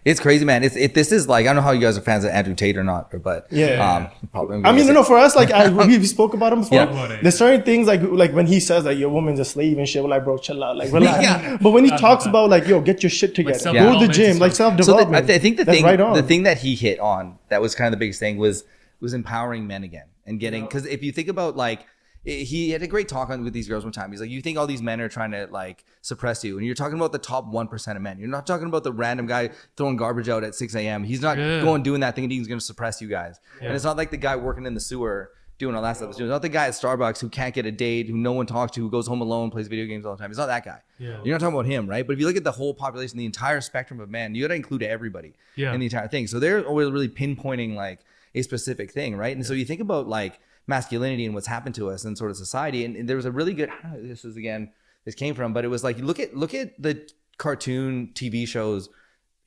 It's crazy, man. This is like, I don't know how you guys are fans of Andrew Tate or not, but probably. I mean, no, for us, like we spoke about him before. There's certain things like when he says like your woman's a slave and shit, we're like, bro, chill out, like relax. But when he talks about like, yo, get your shit together, like go to the gym, like self-development. So I think the thing that he hit on that was kind of the biggest thing was empowering men again and getting, because if you think about like, he had a great talk on with these girls one time. He's like, you think all these men are trying to like suppress you, and you're talking about the top 1% of men. You're not talking about the random guy throwing garbage out at 6 a.m. He's not going doing that thinking he's going to suppress you guys. And it's not like the guy working in the sewer doing all that stuff. It's not the guy at Starbucks who can't get a date, who no one talks to, who goes home alone, plays video games all the time. It's not that guy. You're not talking about him, right? But if you look at the whole population, the entire spectrum of men, you got to include everybody in the entire thing. So they're always really pinpointing like a specific thing, right? And so you think about like masculinity and what's happened to us in sort of society, and there was a really good, this came from, but it was like, look at the cartoon TV shows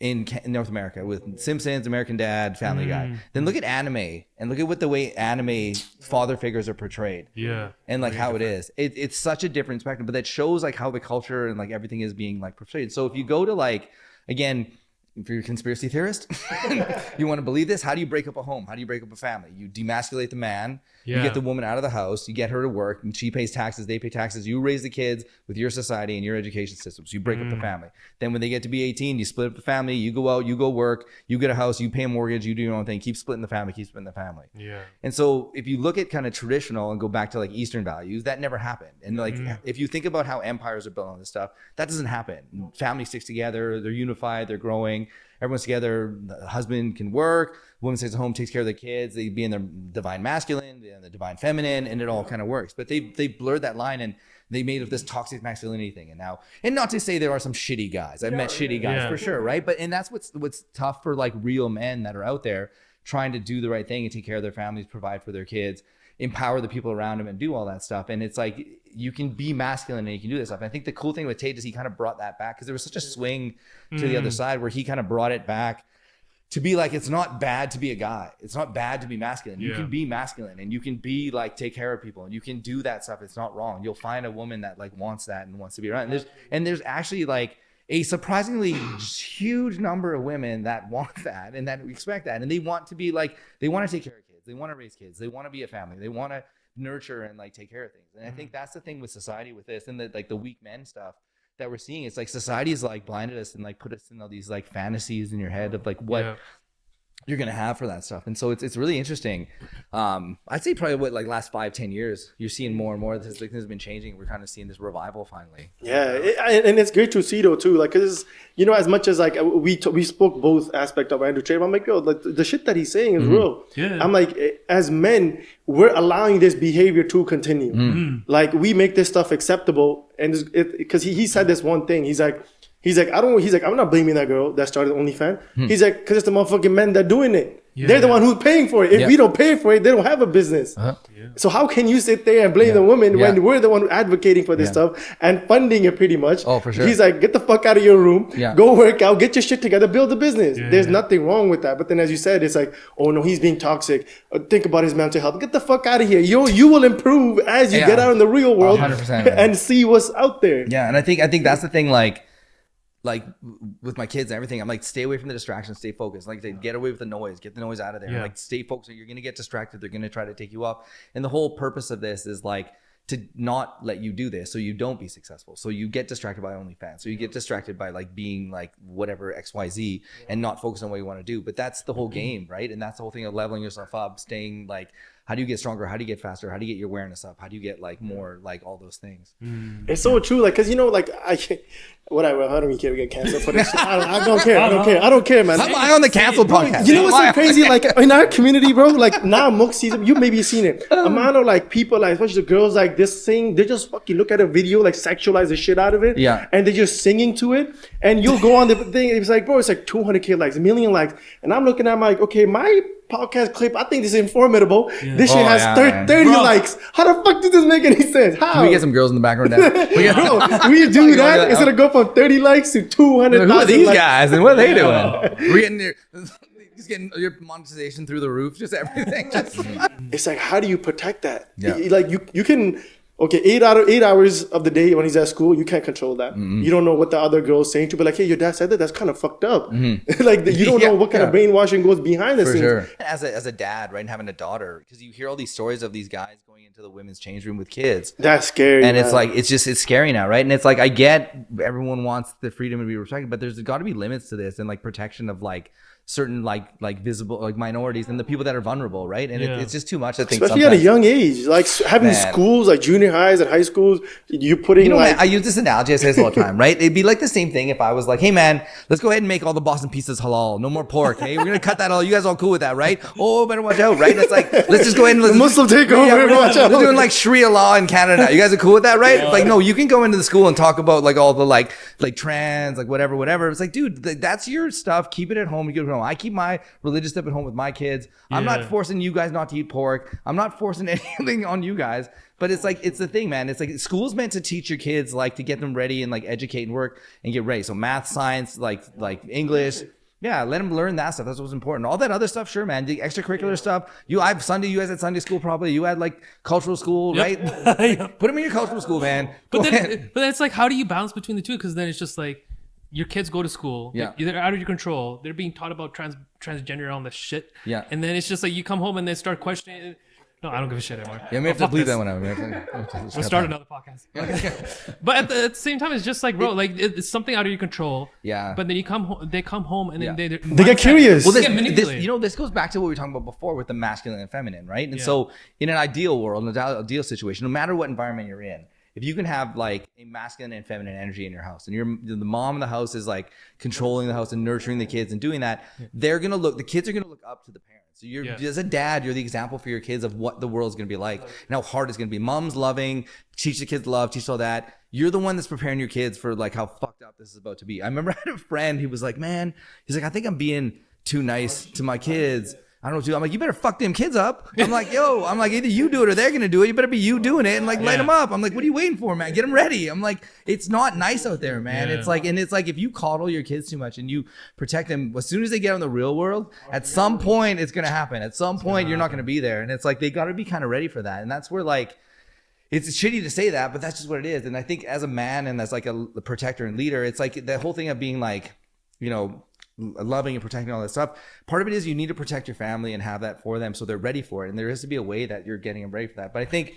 in North America with Simpsons, American Dad, Family Guy. Then look at anime and look at what the way anime father figures are portrayed. And like how it is. It's such a different spectrum, but that shows like how the culture and like everything is being like portrayed. So if you go to like, again, if you're a conspiracy theorist, you want to believe this, how do you break up a home? How do you break up a family? You demasculate the man, you get the woman out of the house, you get her to work, and she pays taxes, they pay taxes, you raise the kids with your society and your education system. So you break up the family. Then when they get to be 18, you split up the family, you go out, you go work, you get a house, you pay a mortgage, you do your own thing, keep splitting the family. And so if you look at kind of traditional and go back to like Eastern values, that never happened. And like if you think about how empires are built on this stuff, that doesn't happen. Family sticks together, they're unified, they're growing. Everyone's together. The husband can work. The woman stays at home, takes care of the kids. They be in the divine masculine, the divine feminine, and it all kind of works. But they blurred that line and they made of this toxic masculinity thing. And now, and not to say there are some shitty guys. I've met shitty guys for sure, right? But and that's what's tough for like real men that are out there trying to do the right thing and take care of their families, provide for their kids, empower the people around them, and do all that stuff. And it's like you can be masculine and you can do this stuff. And I think the cool thing with Tate is he kind of brought that back, because there was such a swing to the other side where he kind of brought it back to be like, it's not bad to be a guy. It's not bad to be masculine. You Yeah. can be masculine and you can be like, take care of people and you can do that stuff. It's not wrong. You'll find a woman that like wants that and wants to be around. And there's actually like a surprisingly huge number of women that want that and that expect that. And they want to be like, they want to take care of kids. They want to raise kids. They want to be a family. They want to nurture and like take care of things. And I think that's the thing with society with this and the like the weak men stuff that we're seeing. It's like society has like blinded us and like put us in all these like fantasies in your head of like what you're gonna have for that stuff. And so it's really interesting. I'd say probably what like last 5-10 years you're seeing more and more this has been changing. We're kind of seeing this revival finally. And it's great to see though too, like, cause you know, as much as like we spoke both aspect of Andrew Tate, I'm like, yo, like the shit that he's saying is real. I'm like, as men, we're allowing this behavior to continue. Like we make this stuff acceptable, and because he said this one thing, he's like, I'm not blaming that girl that started OnlyFans. He's like, because it's the motherfucking men that doing it. They're the one who's paying for it. If we don't pay for it, they don't have a business. So how can you sit there and blame the woman when we're the one advocating for this stuff and funding it pretty much? Oh, for sure. He's like, get the fuck out of your room. Go work out. Get your shit together. Build a business. There's nothing wrong with that. But then as you said, it's like, oh no, he's being toxic. Think about his mental health. Get the fuck out of here. You will improve as you get out in the real world 100%, and see what's out there. Yeah, and I think that's the thing, like with my kids and everything, I'm like, stay away from the distractions, stay focused. Like, get away with the noise, get the noise out of there. Like, stay focused. You're going to get distracted. They're going to try to take you off. And the whole purpose of this is like to not let you do this so you don't be successful. So you get distracted by OnlyFans. So you get distracted by like being like whatever XYZ and not focus on what you want to do. But that's the whole game, right? And that's the whole thing of leveling yourself up, staying like, how do you get stronger? How do you get faster? How do you get your awareness up? How do you get like more like all those things? It's so true. Like, cause you know, like whatever. How do we get canceled for this? I don't care, man. How am I on the canceled podcast? You know what's so crazy? Like in our community, bro. Like now, Mook season, you maybe seen it. Amount of like people, like especially the girls, like this thing. They just fucking look at a video, like sexualize the shit out of it. And they're just singing to it. And you'll go on the thing. It's like, bro, it's like 200K likes, 1 million likes. And I'm looking at my, okay, my podcast clip, I think this is informative. This shit has 30 likes. How the fuck does this make any sense? How? Can we get some girls in the background now? We do that instead of go from 30 likes to 200,000. Who are these guys and what are they doing? We're getting your monetization through the roof, just everything. It's like, how do you protect that? Like you can. Okay, 8 hours of the day when he's at school, you can't control that. You don't know what the other girl's saying to, but like, hey, your dad said that. That's kind of fucked up. Like you don't know what kind of brainwashing goes behind the scenes. Sure. As a dad, right, and having a daughter, because you hear all these stories of these guys going into the women's change room with kids. That's scary. And it's like it's scary now, right? And it's like I get everyone wants the freedom to be respected, but there's got to be limits to this and like protection of like certain like visible like minorities and the people that are vulnerable, right? And it's just too much. I think, especially at a young age, like having schools like junior highs and high schools, you putting man, I use this analogy. I say this all the time, right? It'd be like the same thing if I was like, hey man, let's go ahead and make all the Boston pizzas halal, no more pork. Hey, we're gonna cut that all. You guys all cool with that, right? Oh, better watch out, right? And it's like, let's just go ahead and let's Muslim takeover. We're doing like Sharia law in Canada. You guys are cool with that, right? Like, no, you can go into the school and talk about like all the like trans, like whatever. It's like, dude, that's your stuff. Keep it at home. You get it home. I keep my religious stuff at home with my kids. I'm not forcing you guys not to eat pork. I'm not forcing anything on you guys. But it's like, it's the thing, man. It's like school's meant to teach your kids, like to get them ready and like educate and work and get ready. So math, science, like English. Yeah, let them learn that stuff. That's what's important. All that other stuff, sure, man. The extracurricular stuff. You guys had Sunday school probably. You had like cultural school, right? Put them in your cultural school, man. But it's like, how do you balance between the two? Because then it's just like, your kids go to school. They're out of your control. They're being taught about transgender on the shit. And then it's just like you come home and they start questioning. No, I don't give a shit anymore. Yeah, we have to bleep that one out. We'll start another podcast. But at the same time, it's just like, bro, like it's something out of your control. Yeah. But then they come home and then they get curious. Well, this goes back to what we were talking about before with the masculine and feminine, right? And so in an ideal world, in an ideal situation, no matter what environment you're in, if you can have like a masculine and feminine energy in your house and the mom in the house is like controlling the house and nurturing the kids and doing that, the kids are going to look up to the parents. So as a dad, you're the example for your kids of what the world's going to be like and how hard it's going to be. Mom's loving, teach the kids love, teach all that. You're the one that's preparing your kids for like how fucked up this is about to be. I remember I had a friend who was like, man, he's like, I think I'm being too nice to my kids. I don't know what to do. I'm like, you better fuck them kids up. I'm like, yo, either you do it or they're going to do it. You better be you doing it and like light them up. I'm like, what are you waiting for, man? Get them ready. I'm like, it's not nice out there, man. It's like if you coddle your kids too much and you protect them, as soon as they get out in the real world, at some point it's going to happen. At some point you're not going to be there. And it's like, they got to be kind of ready for that. And that's where like, it's shitty to say that, but that's just what it is. And I think as a man and as like a protector and leader, it's like the whole thing of being like, you know, loving and protecting all that stuff. Part of it is you need to protect your family and have that for them so they're ready for it. And there has to be a way that you're getting them ready for that. But I think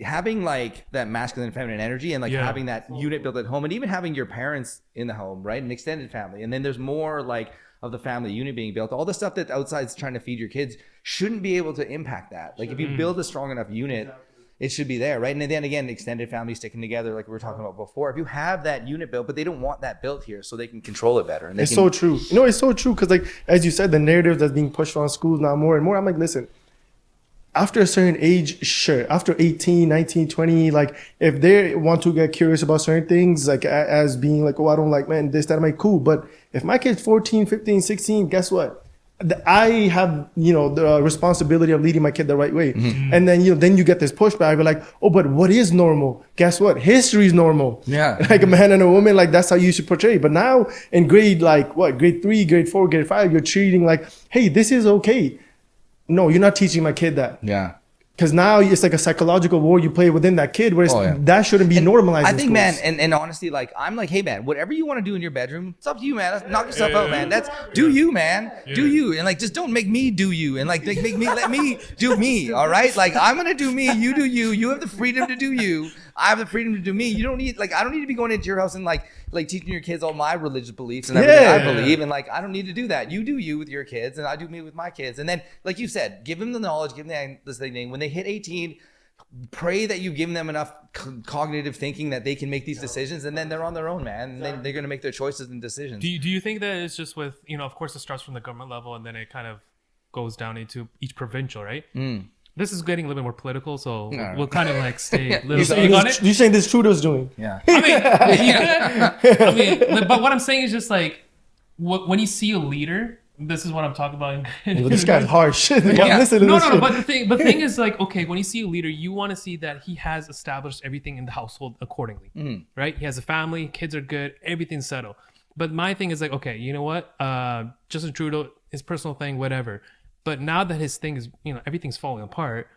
having like that masculine and feminine energy and like having that unit built at home and even having your parents in the home, right? An extended family. And then there's more like of the family unit being built. All the stuff that outside's trying to feed your kids shouldn't be able to impact that. Like if you build a strong enough unit, it should be there, right? And then again, extended family sticking together, like we were talking about before. If you have that unit built, but they don't want that built here, so they can control it better. And it's so true. You know, it's so true because, like as you said, the narrative that's being pushed on schools now more and more. I'm like, listen, after a certain age, sure, after 18, 19, 20, like if they want to get curious about certain things, like as being like, oh, I don't like men, this, that, I'm like, cool. But if my kid's 14, 15, 16, guess what? I have, you know, the responsibility of leading my kid the right way. And then, you know, then you get this pushback. We're like, oh, but what is normal? Guess what? History is normal. Yeah. Like a man and a woman, like that's how you should portray. But now in grade 3, grade 4, grade 5, you're treating like, hey, this is okay. No, you're not teaching my kid that. Yeah. Because now it's like a psychological war you play within that kid, where that shouldn't be normalized. I think, man, and honestly, like I'm like, hey, man, whatever you want to do in your bedroom, it's up to you, man. Knock yourself out, man. That's do you, man. Do you, and like just don't make me do you, and like make me let me do me. All right, like I'm gonna do me, you do you. You have the freedom to do you. I have the freedom to do me. You don't need I don't need to be going into your house and like teaching your kids all my religious beliefs and everything I believe, and like I don't need to do that. You do you with your kids, and I do me with my kids. And then, like you said, give them the knowledge, give them the thing. When they hit 18, pray that you've given them enough cognitive thinking that they can make these decisions, and then they're on their own, man. And then they're going to make their choices and decisions. Do you think that it's just with, you know, of course it starts from the government level and then it kind of goes down into each provincial, right? This is getting a little bit more political, so we'll kind of like stay a little bit on it. You're saying this Trudeau's doing? Yeah. I mean, but what I'm saying is just like, when you see a leader, this is what I'm talking about. Well, this guy's harsh. No. But the thing is like, okay, when you see a leader, you want to see that he has established everything in the household accordingly, right? He has a family, kids are good, everything's settled. But my thing is like, okay, you know what? Justin Trudeau, his personal thing, whatever. But now that his thing is, you know, everything's falling apart,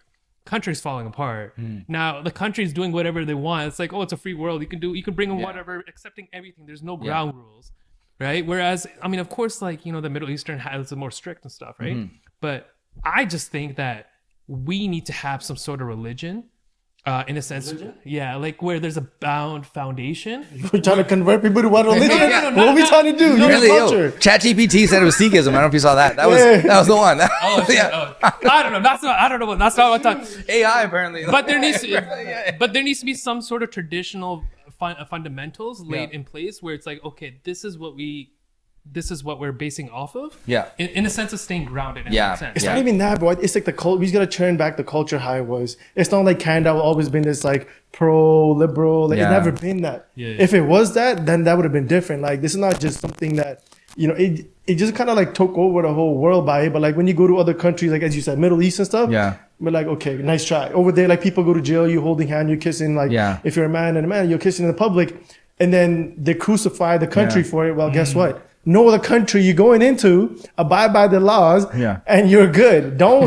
country's falling apart. Now the country's doing whatever they want. It's like, oh, it's a free world. You can bring them whatever, accepting everything. There's no ground rules, right? Whereas, I mean, of course, like, you know, the Middle Eastern has more strict and stuff, right? But I just think that we need to have some sort of religion. In a sense, like where there's a bound foundation. We're trying to convert people to one religion. What are we trying to do? ChatGPT said it was Sikhism. I don't know if you saw that. That was the one. I don't know. That's not what I'm talking. AI apparently. But there needs to be some sort of traditional fundamentals laid in place where it's like, okay, this is what we're basing off of. Yeah. In a sense of staying grounded. It's not even that, bro. It's like the cult. We just gotta turn back the culture how it was. It's not like Canada always been this like pro-liberal. Like, it's never been that. If it was that, then that would have been different. Like, this is not just something that, you know, it just kind of like took over the whole world by it. But like when you go to other countries, like as you said, Middle East and stuff. We're like, okay, nice try. Over there, like people go to jail, you holding hand, you're kissing. Like if you're a man and a man, you're kissing in the public, and then they crucify the country for it. Well, guess what? No other country you're going into, abide by the laws, and you're good. Don't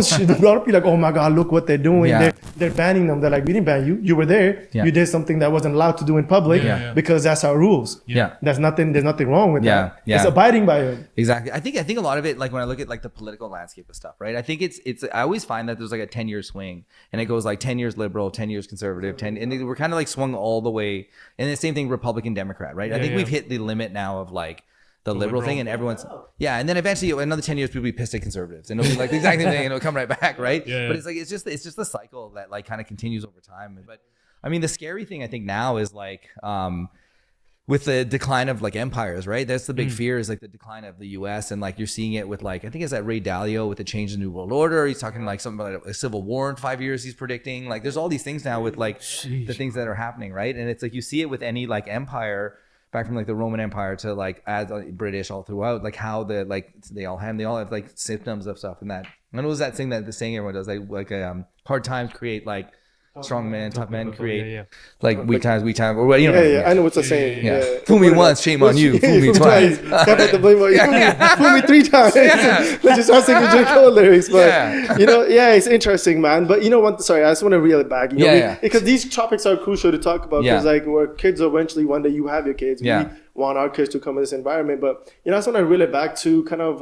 be like, oh my God, look what they're doing. They're banning them. They're like, we didn't ban you. You were there. You did something that wasn't allowed to do in public because that's our rules. There's nothing wrong with that. It's abiding by it. Exactly. I think a lot of it, like when I look at like the political landscape of stuff, right? I think it's I always find that there's like a 10-year swing, and it goes like 10 years liberal, 10 years conservative, and we're kind of like swung all the way. And the same thing, Republican, Democrat, right? I think we've hit the limit now of like the liberal thing, and everyone's and then eventually another 10 years people will be pissed at conservatives and it'll be like the exact same thing and it'll come right back, right? But it's like it's just the cycle that like kind of continues over time. But I mean, the scary thing I think now is like with the decline of like empires, right? That's the big fear, is like the decline of the US, and like you're seeing it with like, I think it's that Ray Dalio with the change in the New World Order. He's talking like something about a civil war in 5 years he's predicting. Like there's all these things now with like the things that are happening, right? And it's like you see it with any like empire, back from like the Roman Empire to like as British all throughout, like how they all have like symptoms of stuff, and that And what was that thing that the saying everyone does? Like hard times create like strong men, tough men create like weak times, or what, you know. I know what's the saying. Yeah. Fool me once, shame on you. Fool me twice. Can't put the blame on you. Fool me 3 times. Let's just start singing J. Cole lyrics. But you know, it's interesting, man. But you know what? Sorry, I just want to reel it back. You know, because these topics are crucial to talk about. Because like, we're kids eventually, one day you have your kids. We want our kids to come in this environment. But you know, I just want to reel it back to kind of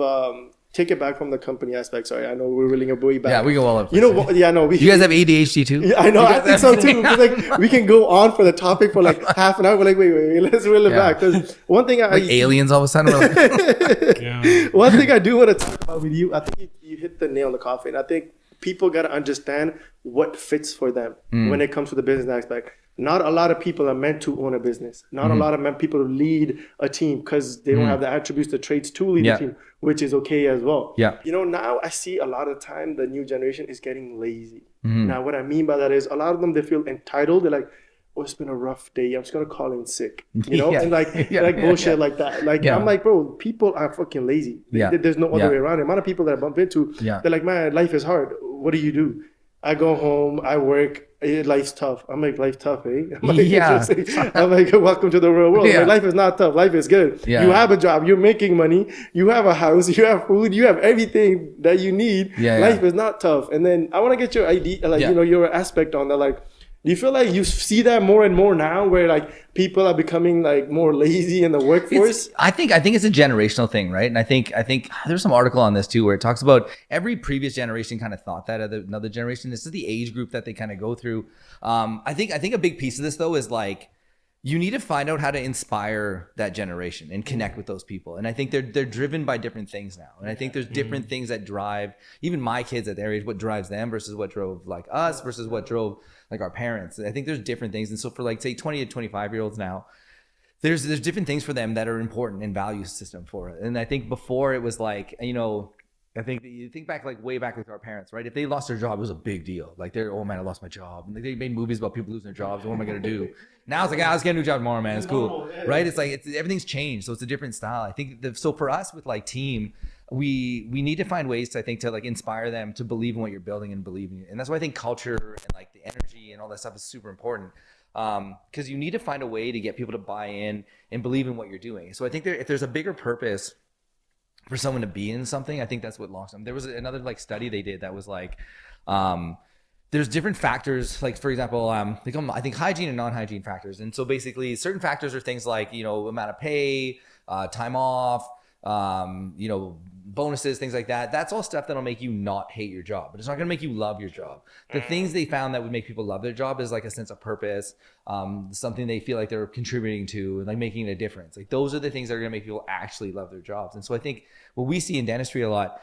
take it back from the company aspect. Sorry, I know we're reeling a way back. Yeah, we go all up. You know, you guys have ADHD too? Yeah, I know. I think so too. Like, we can go on for the topic for like half an hour. We're like, wait, let's reel it back. Because one thing aliens all of a sudden. We're like, one thing I do want to talk about with you, I think you hit the nail on the coffin. I think people got to understand what fits for them when it comes to the business aspect. Not a lot of people are meant to own a business. Not a lot of people lead a team because they don't have the attributes, the traits to lead a team, which is okay as well. Yeah. You know, now I see a lot of time the new generation is getting lazy. Now, what I mean by that is a lot of them, they feel entitled. They're like, oh, it's been a rough day. I'm just going to call in sick. You know, and like bullshit like that. Like, I'm like, bro, people are fucking lazy. There's no other way around it. The amount of people that I bump into, they're like, man, life is hard. What do? I go home, I work. Life's tough. I'm like, life tough, eh? I'm like, welcome to the real world. Like, life is not tough. Life is good. You have a job. You're making money. You have a house. You have food. You have everything that you need. Life is not tough. And then I want to get your idea, like, you know, your aspect on that. Like, do you feel like you see that more and more now where like people are becoming like more lazy in the workforce? I think it's a generational thing, right? And I think there's some article on this too where it talks about every previous generation kind of thought that of another generation. This is the age group that they kind of go through. I think a big piece of this though is like you need to find out how to inspire that generation and connect with those people. And I think they're driven by different things now. And I think there's different things that drive even my kids at their age, what drives them versus what drove like us versus what drove like our parents. I think there's different things. And so for like say 20 to 25 year olds now, there's different things for them that are important in value system for it. And I think before it was like, you know, I think you think back like way back with our parents, right? If they lost their job, it was a big deal. Like oh man, I lost my job. And they made movies about people losing their jobs. What am I gonna do? Now it's like, let's get a new job tomorrow, man. It's cool, right? It's like everything's changed, so it's a different style. I think so for us with like team, we need to find ways to, I think, to like inspire them to believe in what you're building and believe in it. And that's why I think culture and like the energy and all that stuff is super important. Because you need to find a way to get people to buy in and believe in what you're doing. So I think if there's a bigger purpose for someone to be in something, I think that's what launched them. There was another like study they did that was like, there's different factors, like for example, I think hygiene and non-hygiene factors. And so basically certain factors are things like, you know, amount of pay, time off, you know, bonuses, things like that. That's all stuff that'll make you not hate your job, but it's not going to make you love your job. The things they found that would make people love their job is like a sense of purpose, something they feel like they're contributing to and like making a difference. Like those are the things that are going to make people actually love their jobs. And so I think what we see in dentistry a lot,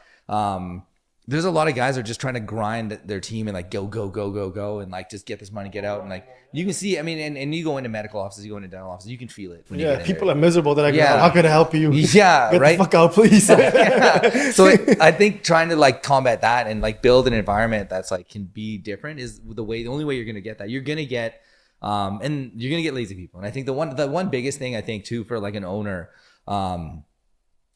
there's a lot of guys that are just trying to grind their team and like go and like just get this money, get out. And like you can see, I mean, and you go into medical offices, you go into dental offices, you can feel it. When you get in people there. are miserable. They're like, how can I help you? Yeah, get right. the fuck out, please. So I think trying to like combat that and like build an environment that's like can be different is the only way you're gonna get that. You're gonna get and you're gonna get lazy people. And I think the one biggest thing I think too for like an owner,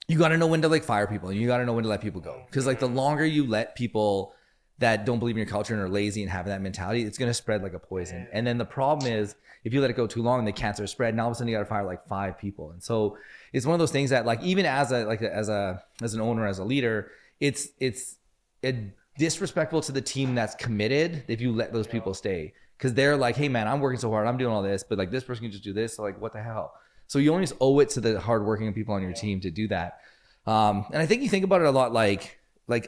you got to know when to like fire people and you got to know when to let people go. Because like the longer you let people that don't believe in your culture and are lazy and have that mentality, it's going to spread like a poison. And then the problem is if you let it go too long, the cancer spread and all of a sudden you got to fire like 5 people. And so it's one of those things that like even as an owner, as a leader, it's disrespectful to the team that's committed if you let those people stay. Because they're like, hey man, I'm working so hard, I'm doing all this, but like this person can just do this. So like what the hell? So you only just owe it to the hardworking people on your team to do that. And I think you think about it a lot like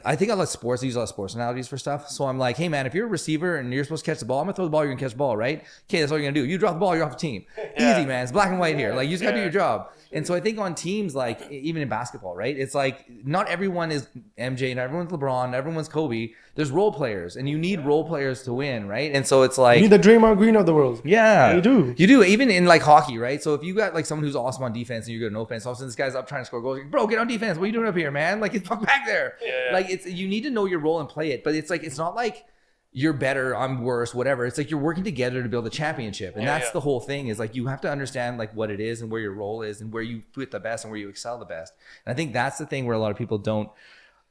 I think I like sports. I use a lot of sports analogies for stuff. So I'm like, hey man, if you're a receiver and you're supposed to catch the ball, I'm gonna throw the ball, you're gonna catch the ball, right? Okay, that's all you're gonna do. You drop the ball, you're off the team. Easy, man. It's black and white here. Like you just gotta do your job. And so I think on teams, like even in basketball, right? It's like not everyone is MJ, not everyone's LeBron, not everyone's Kobe. There's role players, and you need role players to win, right? And so it's like you need the Draymond Green of the world. Yeah, you do. You do. Even in like hockey, right? So if you got like someone who's awesome on defense and you're good on offense, all of a sudden this guy's up trying to score goals. Like, bro, get on defense. What are you doing up here, man? Like get fuck back there. Like it's you need to know your role and play it. But it's like it's not like you're better, I'm worse, whatever. It's like you're working together to build a championship. And that's the whole thing is like you have to understand like what it is and where your role is and where you put the best and where you excel the best. And I think that's the thing where a lot of people don't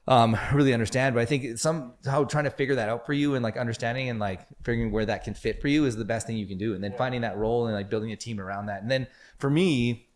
really understand. But I think somehow trying to figure that out for you and like understanding and like figuring where that can fit for you is the best thing you can do. And then finding that role and like building a team around that. And then for me,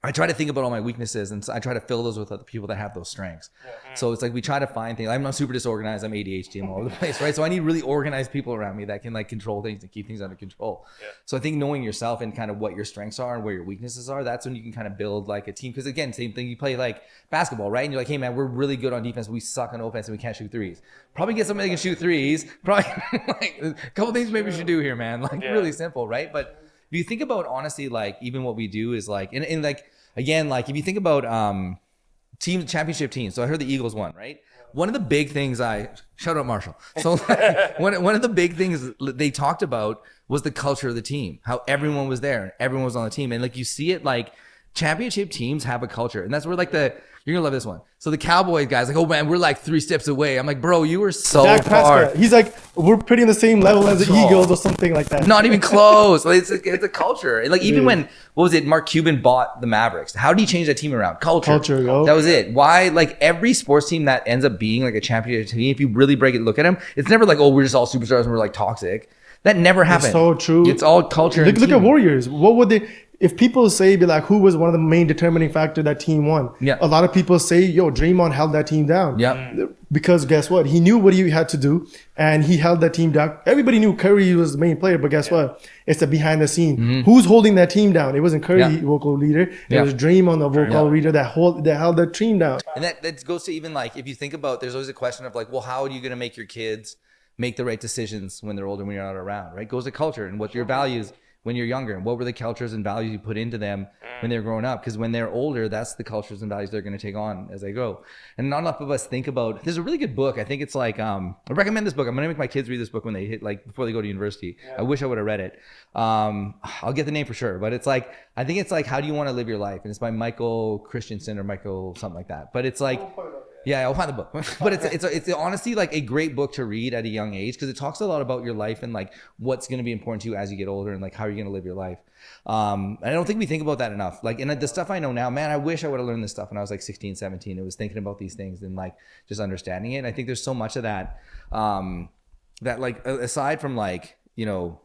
I try to think about all my weaknesses and I try to fill those with other people that have those strengths. So it's like we try to find things. I'm not super disorganized. I'm ADHD. I'm all over the place, right? So I need really organized people around me that can like control things and keep things under control. So I think knowing yourself and kind of what your strengths are and where your weaknesses are, that's when you can kind of build like a team. Because again, same thing. You play like basketball, right? And you're like, hey man, we're really good on defense. We suck on offense and we can't shoot threes. Probably get somebody that can shoot threes. Probably like a couple things maybe we should do here, man. Like really simple, right? But if you think about honestly, like even what we do is like, and like, again, like if you think about championship teams, so I heard the Eagles won, right? One of the big things shout out Marshall. So like, one of the big things they talked about was the culture of the team, how everyone was there and everyone was on the team. And like you see it, like championship teams have a culture. And that's where like you're gonna love this one. So the Cowboys guys, like, oh man, we're like 3 steps away. I'm like, bro, you were so far. He's like, we're pretty in the same level as the Eagles or something like that. Not even close. Like, it's a culture. And like even when, what was it, Mark Cuban bought the Mavericks. How did he change that team around? Culture, yo. That was it. Why? Like every sports team that ends up being like a championship team, if you really break it, look at them, it's never like, oh, we're just all superstars and we're like toxic. That never happened. It's so true. It's all culture. Look at Warriors. What would they? If people say, be like, who was one of the main determining factor that team won? Yeah. A lot of people say, yo, Draymond held that team down. Yeah. Because guess what? He knew what he had to do and he held that team down. Everybody knew Curry was the main player, but guess what? It's the behind the scene. Who's holding that team down? It wasn't Curry, vocal leader. It was Draymond, the vocal leader that held that team down. And that goes to even like, if you think about, there's always a question of like, well, how are you going to make your kids make the right decisions when they're older, when you're not around, right? It goes to culture and what your values when you're younger and what were the cultures and values you put into them when they're growing up, because when they're older, that's the cultures and values they're going to take on as they grow. And not enough of us think about, there's a really good book, I think it's like I recommend this book. I'm going to make my kids read this book when they hit like before they go to university. I wish I would have read it. I'll get the name for sure, but it's like, I think it's like, how do you want to live your life? And it's by Michael Christensen or Michael something like that, but it's like, yeah, I'll find the book. But it's honestly like a great book to read at a young age, because it talks a lot about your life and like what's going to be important to you as you get older and like how you're going to live your life. And I don't think we think about that enough. Like, and the stuff I know now, man, I wish I would have learned this stuff when I was like 16, 17. It was thinking about these things and like just understanding it. And I think there's so much of that, that like aside from like, you know,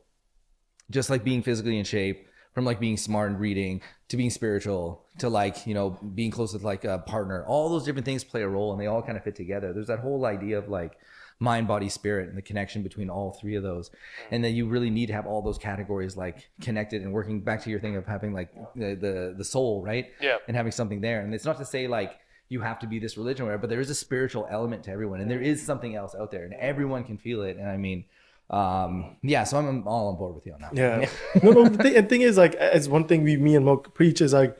just like being physically in shape, from like being smart and reading to being spiritual to like, you know, being close with like a partner, all those different things play a role and they all kind of fit together. There's that whole idea of like mind, body, spirit, and the connection between all three of those. And then you really need to have all those categories like connected and working back to your thing of having like the soul, right? Yeah. And having something there. And it's not to say like you have to be this religion or whatever, but there is a spiritual element to everyone and there is something else out there and everyone can feel it. And I mean, yeah, so I'm all on board with you on that. Yeah. No, the thing is like, as one thing me and Mo preach is like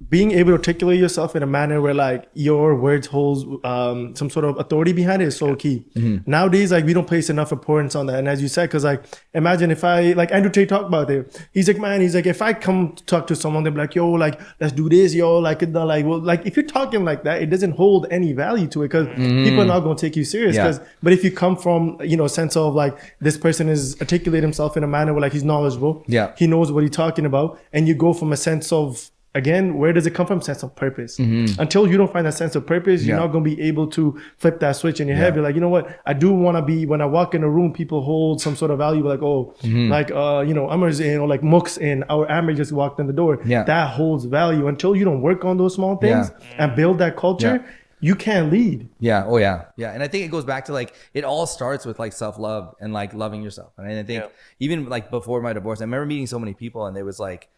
being able to articulate yourself in a manner where like your words holds some sort of authority behind it is so key. Nowadays, like we don't place enough importance on that. And as you said, because like imagine if I, like Andrew Tate talked about it, he's like, man, he's like, if I come to talk to someone, they're like, yo, like let's do this, yo, like well, like if you're talking like that, it doesn't hold any value to it because people are not going to take you serious. But if you come from, you know, a sense of like this person is articulating himself in a manner where like he's knowledgeable, he knows what he's talking about, and you go from a sense of, again, where does it come from? Sense of purpose. Until you don't find that sense of purpose, you're not going to be able to flip that switch in your head. Be like, you know what? I do want to be, when I walk in a room, people hold some sort of value. Like, oh, like, you know, Amer Hussain or like Mooks and our Amer just walked in the door. That holds value. Until you don't work on those small things and build that culture, you can't lead. Oh yeah. And I think it goes back to like, it all starts with like self-love and like loving yourself. And I think even like before my divorce, I remember meeting so many people and they was like,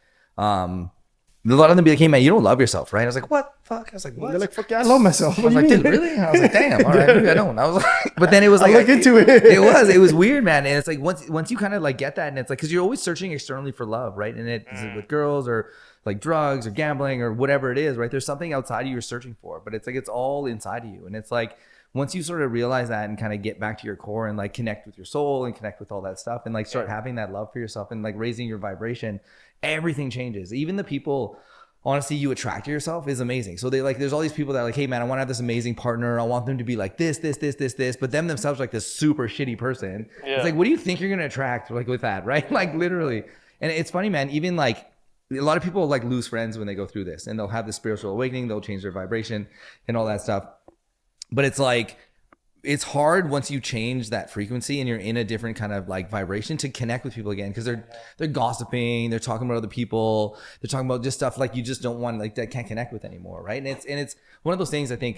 a lot of them be like, hey man, you don't love yourself, right? I was like, what? Fuck. I was like, what? They're like, fuck yeah, I love myself. I was like, dude, really? I was like, damn, all right, maybe I don't. I was like, but then it was like, look into it. It was weird, man. And it's like, once you kind of like get that, and it's like, cause you're always searching externally for love, right? And is it with girls or like drugs or gambling or whatever it is, right? There's something outside of you you're searching for, but it's like, it's all inside of you. And it's like, once you sort of realize that and kind of get back to your core and like connect with your soul and connect with all that stuff and like start having that love for yourself and like raising your vibration, everything changes. Even the people, honestly, you attract to yourself is amazing. So they like, there's all these people that are like, hey man, I want to have this amazing partner. I want them to be like this, but them themselves are like this super shitty person. It's like, what do you think you're going to attract like with that? Right? Like literally. And it's funny, man, even like a lot of people like lose friends when they go through this and they'll have this spiritual awakening. They'll change their vibration and all that stuff. but it's like, it's hard once you change that frequency and you're in a different kind of like vibration to connect with people again, because they're gossiping, they're talking about other people, they're talking about just stuff like you just don't want, like, that can't connect with anymore, right? And it's one of those things. I think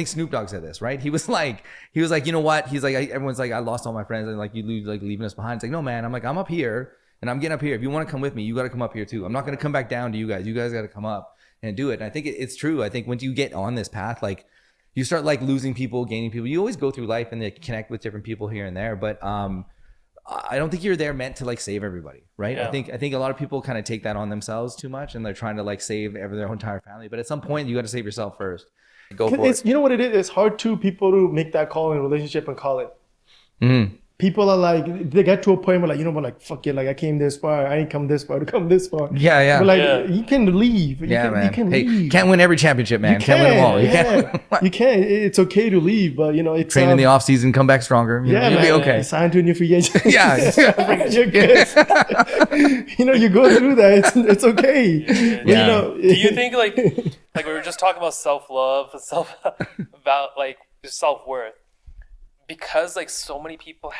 Snoop Dogg said this, right? He was like, you know what? He's like, everyone's like, I lost all my friends, and like, you like leaving us behind. It's like, no, man. I'm like, I'm up here and I'm getting up here. If you want to come with me, you got to come up here too. I'm not going to come back down to you guys. You guys got to come up and do it. And I think it's true. I think once you get on this path, like, you start like losing people, gaining people. You always go through life and they connect with different people here and there. But I don't think you're there meant to like save everybody, right? Yeah. I think a lot of people kind of take that on themselves too much, and they're trying to like save their entire family. But at some point, you got to save yourself first. Go for it. You know what it is? It's hard to people to make that call in a relationship and call it. Mm-hmm. People are like, they get to a point where like, you know what, like, fuck it, like I came this far, I ain't come this far to come this far. Yeah. But like, you can leave. You can leave. Can't win every championship, man. Can't win them all. You can't. It's okay to leave, but you know, it's train in the off season, come back stronger. You'll be okay. Sign to a new free agent. Yeah. You're good. You know, you go through that. It's okay. Yeah. But, you know, do you think like we were just talking about self-love, about like self-worth, because like so many people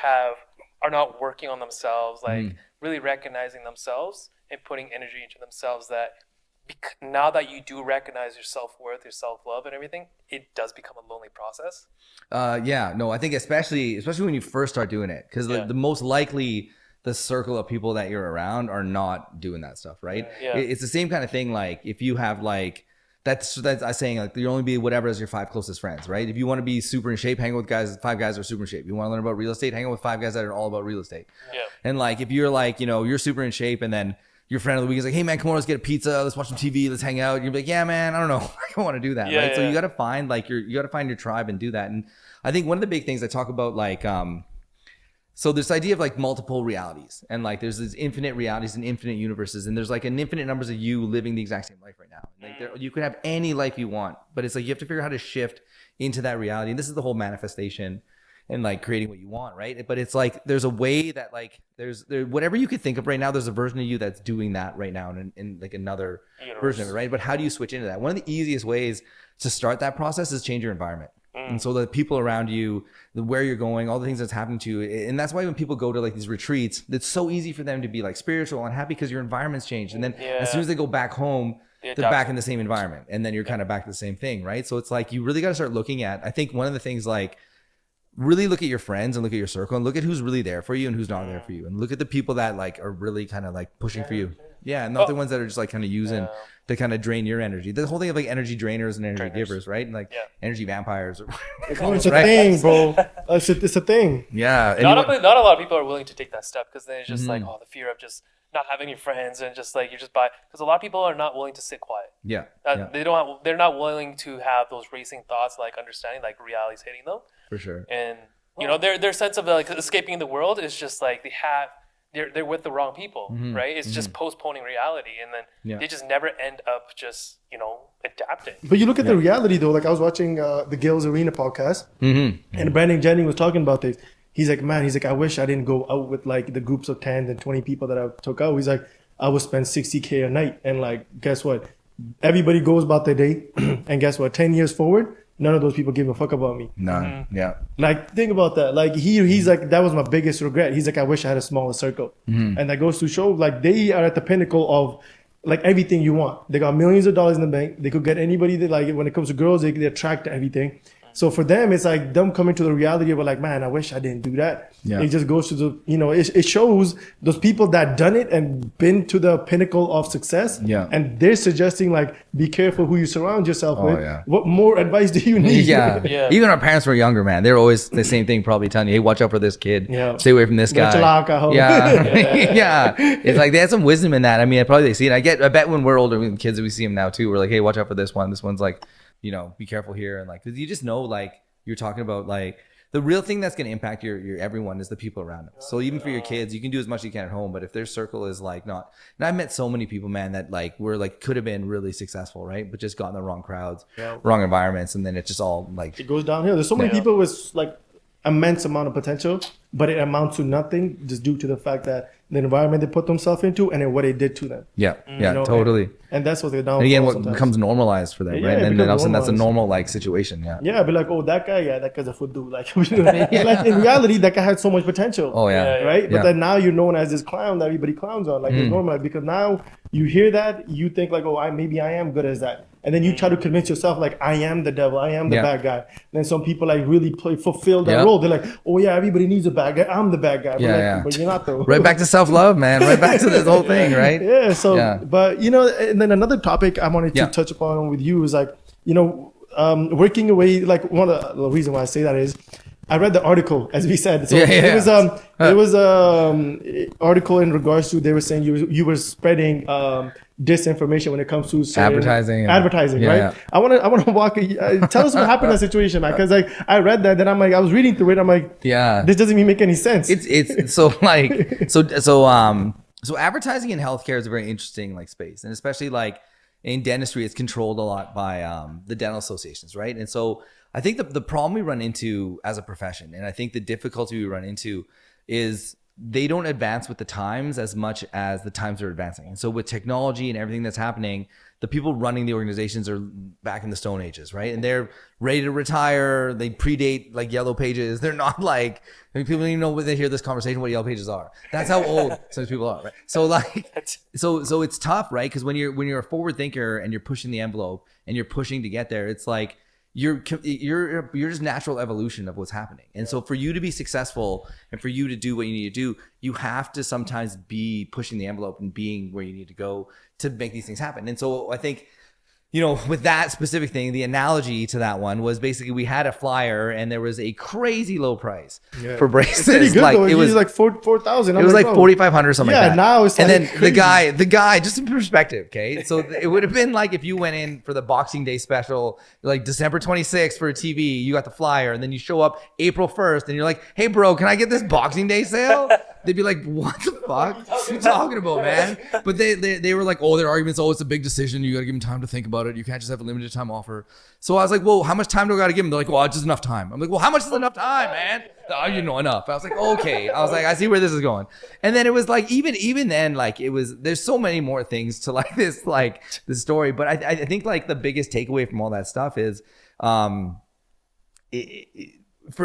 are not working on themselves, like really recognizing themselves and putting energy into themselves, that now that you do recognize your self-worth, your self-love and everything, it does become a lonely process? I think especially when you first start doing it, because the most likely the circle of people that you're around are not doing that stuff, right? It's the same kind of thing. Like if you have like, that's I saying like you only be whatever as your 5 closest friends, right? If you want to be super in shape, hang out with 5 guys that are super in shape. You want to learn about real estate, hang out with 5 guys that are all about real estate. Yeah. And like if you're like, you know, you're super in shape, and then your friend of the week is like, hey man, come on, let's get a pizza, let's watch some TV, let's hang out. You're like, yeah man, I don't know, I don't want to do that, right? So you got to find like you got to find your tribe and do that. And I think one of the big things I talk about, like so this idea of like multiple realities, and like there's these infinite realities and infinite universes, and there's like an infinite numbers of you living the exact same life right now. Like you could have any life you want, but it's like you have to figure out how to shift into that reality. And this is the whole manifestation and like creating what you want, right? But it's like there's a way that like there's whatever you could think of right now, there's a version of you that's doing that right now in like another version of it, right? But how do you switch into that? One of the easiest ways to start that process is change your environment. And so the people around you, where you're going, all the things that's happening to you. And that's why when people go to like these retreats, it's so easy for them to be like spiritual and happy because your environment's changed. And then as soon as they go back home, they're back in the same environment. And then you're kind of back to the same thing, right? So it's like you really got to start looking at, I think one of the things, like really look at your friends and look at your circle and look at who's really there for you and who's not there for you. And look at the people that like are really kind of like pushing for you. Yeah, and not the ones that are just like kind of using to kind of drain your energy. The whole thing of like energy drainers and energy givers, right? And like energy vampires. It's a thing, bro. It's a thing. Yeah. Not a lot of people are willing to take that step, because then it's just like, the fear of just not having any friends, and just like you just buy, because a lot of people are not willing to sit quiet. They're not willing to have those racing thoughts, like understanding like reality's hitting them. For sure. And you know, their sense of like escaping the world is just like they're with the wrong people, right? It's just postponing reality, and then they just never end up just, you know, adapting. But you look at the reality though. Like I was watching the Gil's Arena podcast, and Brandon Jennings was talking about this. He's like, man, I wish I didn't go out with like the groups of 10 and 20 people that I took out. He's like, I would spend $60K a night, and like, guess what? Everybody goes about their day, and guess what? 10 years forward, none of those people give a fuck about me. None. Yeah. Like, think about that. Like, he's like, that was my biggest regret. He's like, I wish I had a smaller circle. And that goes to show, like, they are at the pinnacle of, like, everything you want. They got millions of dollars in the bank. They could get anybody that, like, when it comes to girls, they attract everything. So for them, it's like them coming to the reality of like, man, I wish I didn't do that. Yeah. It just goes to the, you know, it shows those people that done it and been to the pinnacle of success. Yeah. And they're suggesting like, be careful who you surround yourself with. Yeah. What more advice do you need? Yeah. Even our parents were younger, man. They're always the same thing, probably telling you, hey, watch out for this kid. Yeah. Stay away from this guy. Yeah. It's like they had some wisdom in that. I mean, probably they see it. I bet when we're older, with kids, we see them now too. We're like, hey, watch out for this one. This one's like, you know, be careful here. And like, cause you just know, like you're talking about, like the real thing that's going to impact your everyone is the people around them. So even for your kids, you can do as much as you can at home, but if their circle is like not, and I've met so many people, man, that like were like, could have been really successful, right? But just got in the wrong crowds, wrong environments. And then it just all like, it goes downhill. There's so many people with like immense amount of potential, but it amounts to nothing just due to the fact that the environment they put themselves into, and then what it did to them. Yeah, You know, totally. And that's what they're down. And again, for what sometimes. becomes normalized for them, Yeah, right? it And then all of a sudden, becomes that's a normalized. normal like situation. Yeah. Yeah, be like, oh, that guy, that guy's a football. Like, like in reality, that guy had so much potential. Oh yeah. Right? But Yeah. then now you're known as this clown that everybody clowns on. Like, it's normal because now you hear that, you think like, oh, maybe I am good as that. And then you try to convince yourself like, I am the devil, I am the bad guy. And then some people like really fulfill that role. They're like, oh yeah, everybody needs a bad guy. I'm the bad guy. But, but you're not though. Right back to self-love, man. Right back to this whole thing, right? Yeah. So, but you know, and then another topic I wanted to touch upon with you is like, you know, working away. Like one of the reason why I say that is, I read the article as we said. So it was article in regards to they were saying you were spreading disinformation when it comes to advertising, right? I want to walk. Tell us what happened in that situation, man. Because like I read that, then I'm like I was reading through it. I'm like, this doesn't even make any sense. It's so like so advertising in healthcare is a very interesting like space, and especially like in dentistry, it's controlled a lot by the dental associations, right? And so I think the problem we run into as a profession, and I think the difficulty we run into is they don't advance with the times as much as the times are advancing. And so with technology and everything that's happening, the people running the organizations are back in the Stone Ages, right? And they're ready to retire. They predate like Yellow Pages. They're not like, I mean, people don't even know when they hear this conversation what Yellow Pages are. That's how old some people are, right? So like, so it's tough, right? Because when you're a forward thinker and you're pushing the envelope and you're pushing to get there, it's like, you're just natural evolution of what's happening. And so for you to be successful and for you to do what you need to do, you have to sometimes be pushing the envelope and being where you need to go to make these things happen. And so I think, you know, with that specific thing, the analogy to that one was basically we had a flyer and there was a crazy low price for braces. It's pretty good like though. it was like 4,000. It was like 4,500 or something like that. Now it's and like then the guy, just in perspective, okay? So it would have been like if you went in for the Boxing Day special, like December 26th for a TV, you got the flyer, and then you show up April 1st, and you're like, hey, bro, can I get this Boxing Day sale? They'd be like, what the fuck? What are you talking about, man? But they were like, oh, their arguments, it's a big decision. You got to give them time to think about it. You can't just have a limited time offer. So I was like, well, how much time do I got to give them? They're like, well, it's just enough time. I'm like, well, how much is enough time, man? Oh, you know, enough. I was like, okay. I was like, I see where this is going. And then it was like, even then, like there's so many more things to like this story. But I think like the biggest takeaway from all that stuff is, for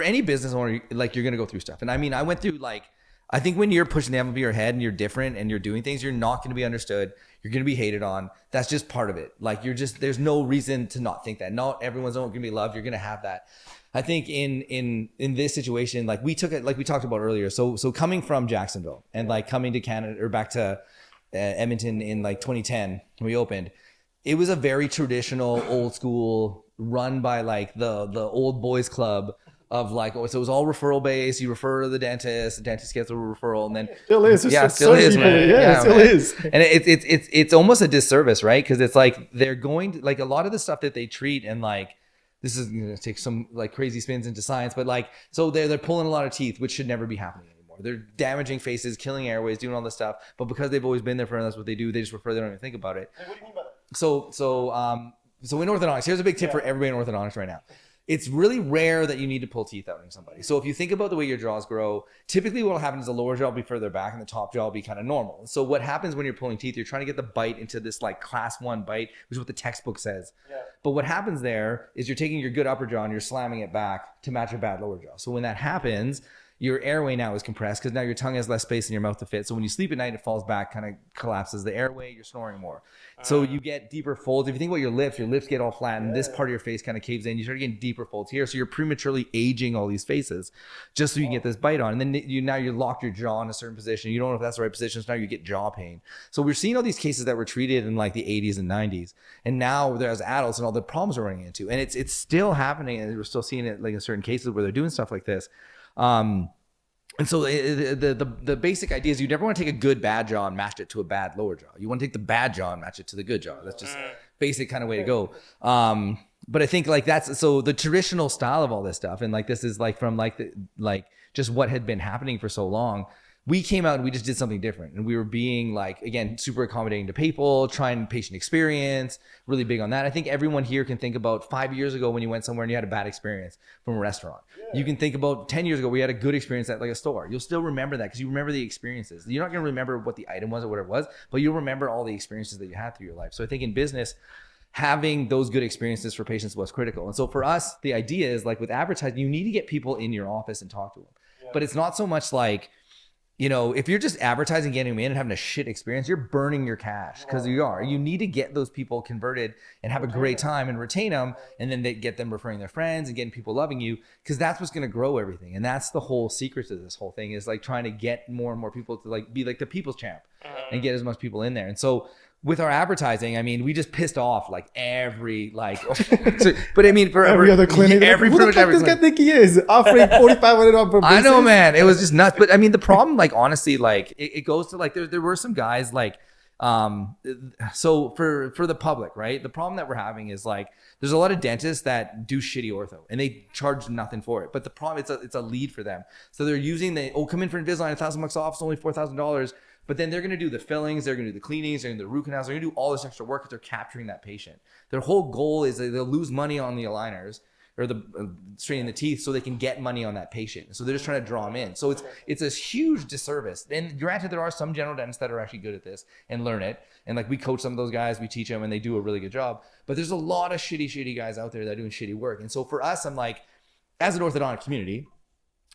any business owner, like you're going to go through stuff. And I mean, I went through like, I think when you're pushing the envelope of your head and you're different and you're doing things, you're not going to be understood. You're going to be hated on. That's just part of it. Like there's no reason to not think that. Not everyone's going to be loved. You're going to have that. I think in this situation, like we took it, like we talked about earlier. So coming from Jacksonville and like coming to Canada or back to Edmonton in like 2010 when we opened, it was a very traditional, old school, run by like the old boys club. Of like, so it was all referral based. You refer to the dentist gets a referral, and then still is. Still is, man. Yeah, still is. And it's almost a disservice, right? Because it's like they're going to like a lot of the stuff that they treat, and like this is going to take some like crazy spins into science, but like so they're pulling a lot of teeth, which should never be happening anymore. They're damaging faces, killing airways, doing all this stuff, but because they've always been there for them, that's what they do. They just refer. They don't even think about it. Hey, what do you mean by that? So in orthodontics, here's a big tip for everybody in orthodontics right now. It's really rare that you need to pull teeth out in somebody. So if you think about the way your jaws grow, typically what will happen is the lower jaw will be further back and the top jaw will be kind of normal. So what happens when you're pulling teeth, you're trying to get the bite into this like class 1 bite, which is what the textbook says. Yeah. But what happens there is you're taking your good upper jaw and you're slamming it back to match your bad lower jaw. So when that happens, your airway now is compressed because now your tongue has less space in your mouth to fit. So when you sleep at night, it falls back, kind of collapses the airway, you're snoring more. So you get deeper folds. If you think about your lips get all flat and this part of your face kind of caves in. You start getting deeper folds here. So you're prematurely aging all these faces just so you can get this bite on. And then you lock your jaw in a certain position. You don't know if that's the right position. So now you get jaw pain. So we're seeing all these cases that were treated in like the 80s and 90s. And now they're as adults and all the problems we're running into. And it's still happening. And we're still seeing it like in certain cases where they're doing stuff like this. And so the basic idea is you never want to take a good bad jaw and match it to a bad lower jaw. You want to take the bad jaw and match it to the good jaw. That's just basic kind of way to go. But I think like that's so the traditional style of all this stuff, and like this is like from like just what had been happening for so long. we came out and we just did something different, and we were being like, again, super accommodating to people, trying patient experience, really big on that. I think everyone here can think about 5 years ago when you went somewhere and you had a bad experience from a restaurant. You can think about 10 years ago we had a good experience at like a store. You'll still remember that because you remember the experiences. You're not going to remember what the item was or what it was, but you'll remember all the experiences that you had through your life. So I think in business, having those good experiences for patients was critical. And so for us, the idea is like with advertising, you need to get people in your office and talk to them. But it's not so much like, you know, if you're just advertising, getting them in and having a shit experience, you're burning your cash because you need to get those people converted and have a great time and retain them. And then they get them referring their friends and getting people loving you, because that's what's going to grow everything. And that's the whole secret to this whole thing, is like trying to get more and more people to like be like the people's champ and get as much people in there. And so with our advertising, I mean, we just pissed off like every like, but I mean, for every other clinic, who the fuck this guy think he is offering $4,500 per business? I know, man, it was just nuts. But I mean, the problem, like honestly, like it goes to like there were some guys like, so for the public, right? The problem that we're having is like there's a lot of dentists that do shitty ortho and they charge nothing for it. But the problem, it's a lead for them. So they're using come in for Invisalign, $1,000 off, it's only $4,000. But then they're going to do the fillings, they're going to do the cleanings, they're going to do the root canals, they're going to do all this extra work because they're capturing that patient. Their whole goal is that they'll lose money on the aligners or the straightening the teeth so they can get money on that patient. So they're just trying to draw them in. So it's a huge disservice. And granted, there are some general dentists that are actually good at this and learn it. And like we coach some of those guys, we teach them and they do a really good job. But there's a lot of shitty guys out there that are doing shitty work. And so for us, I'm like, as an orthodontic community,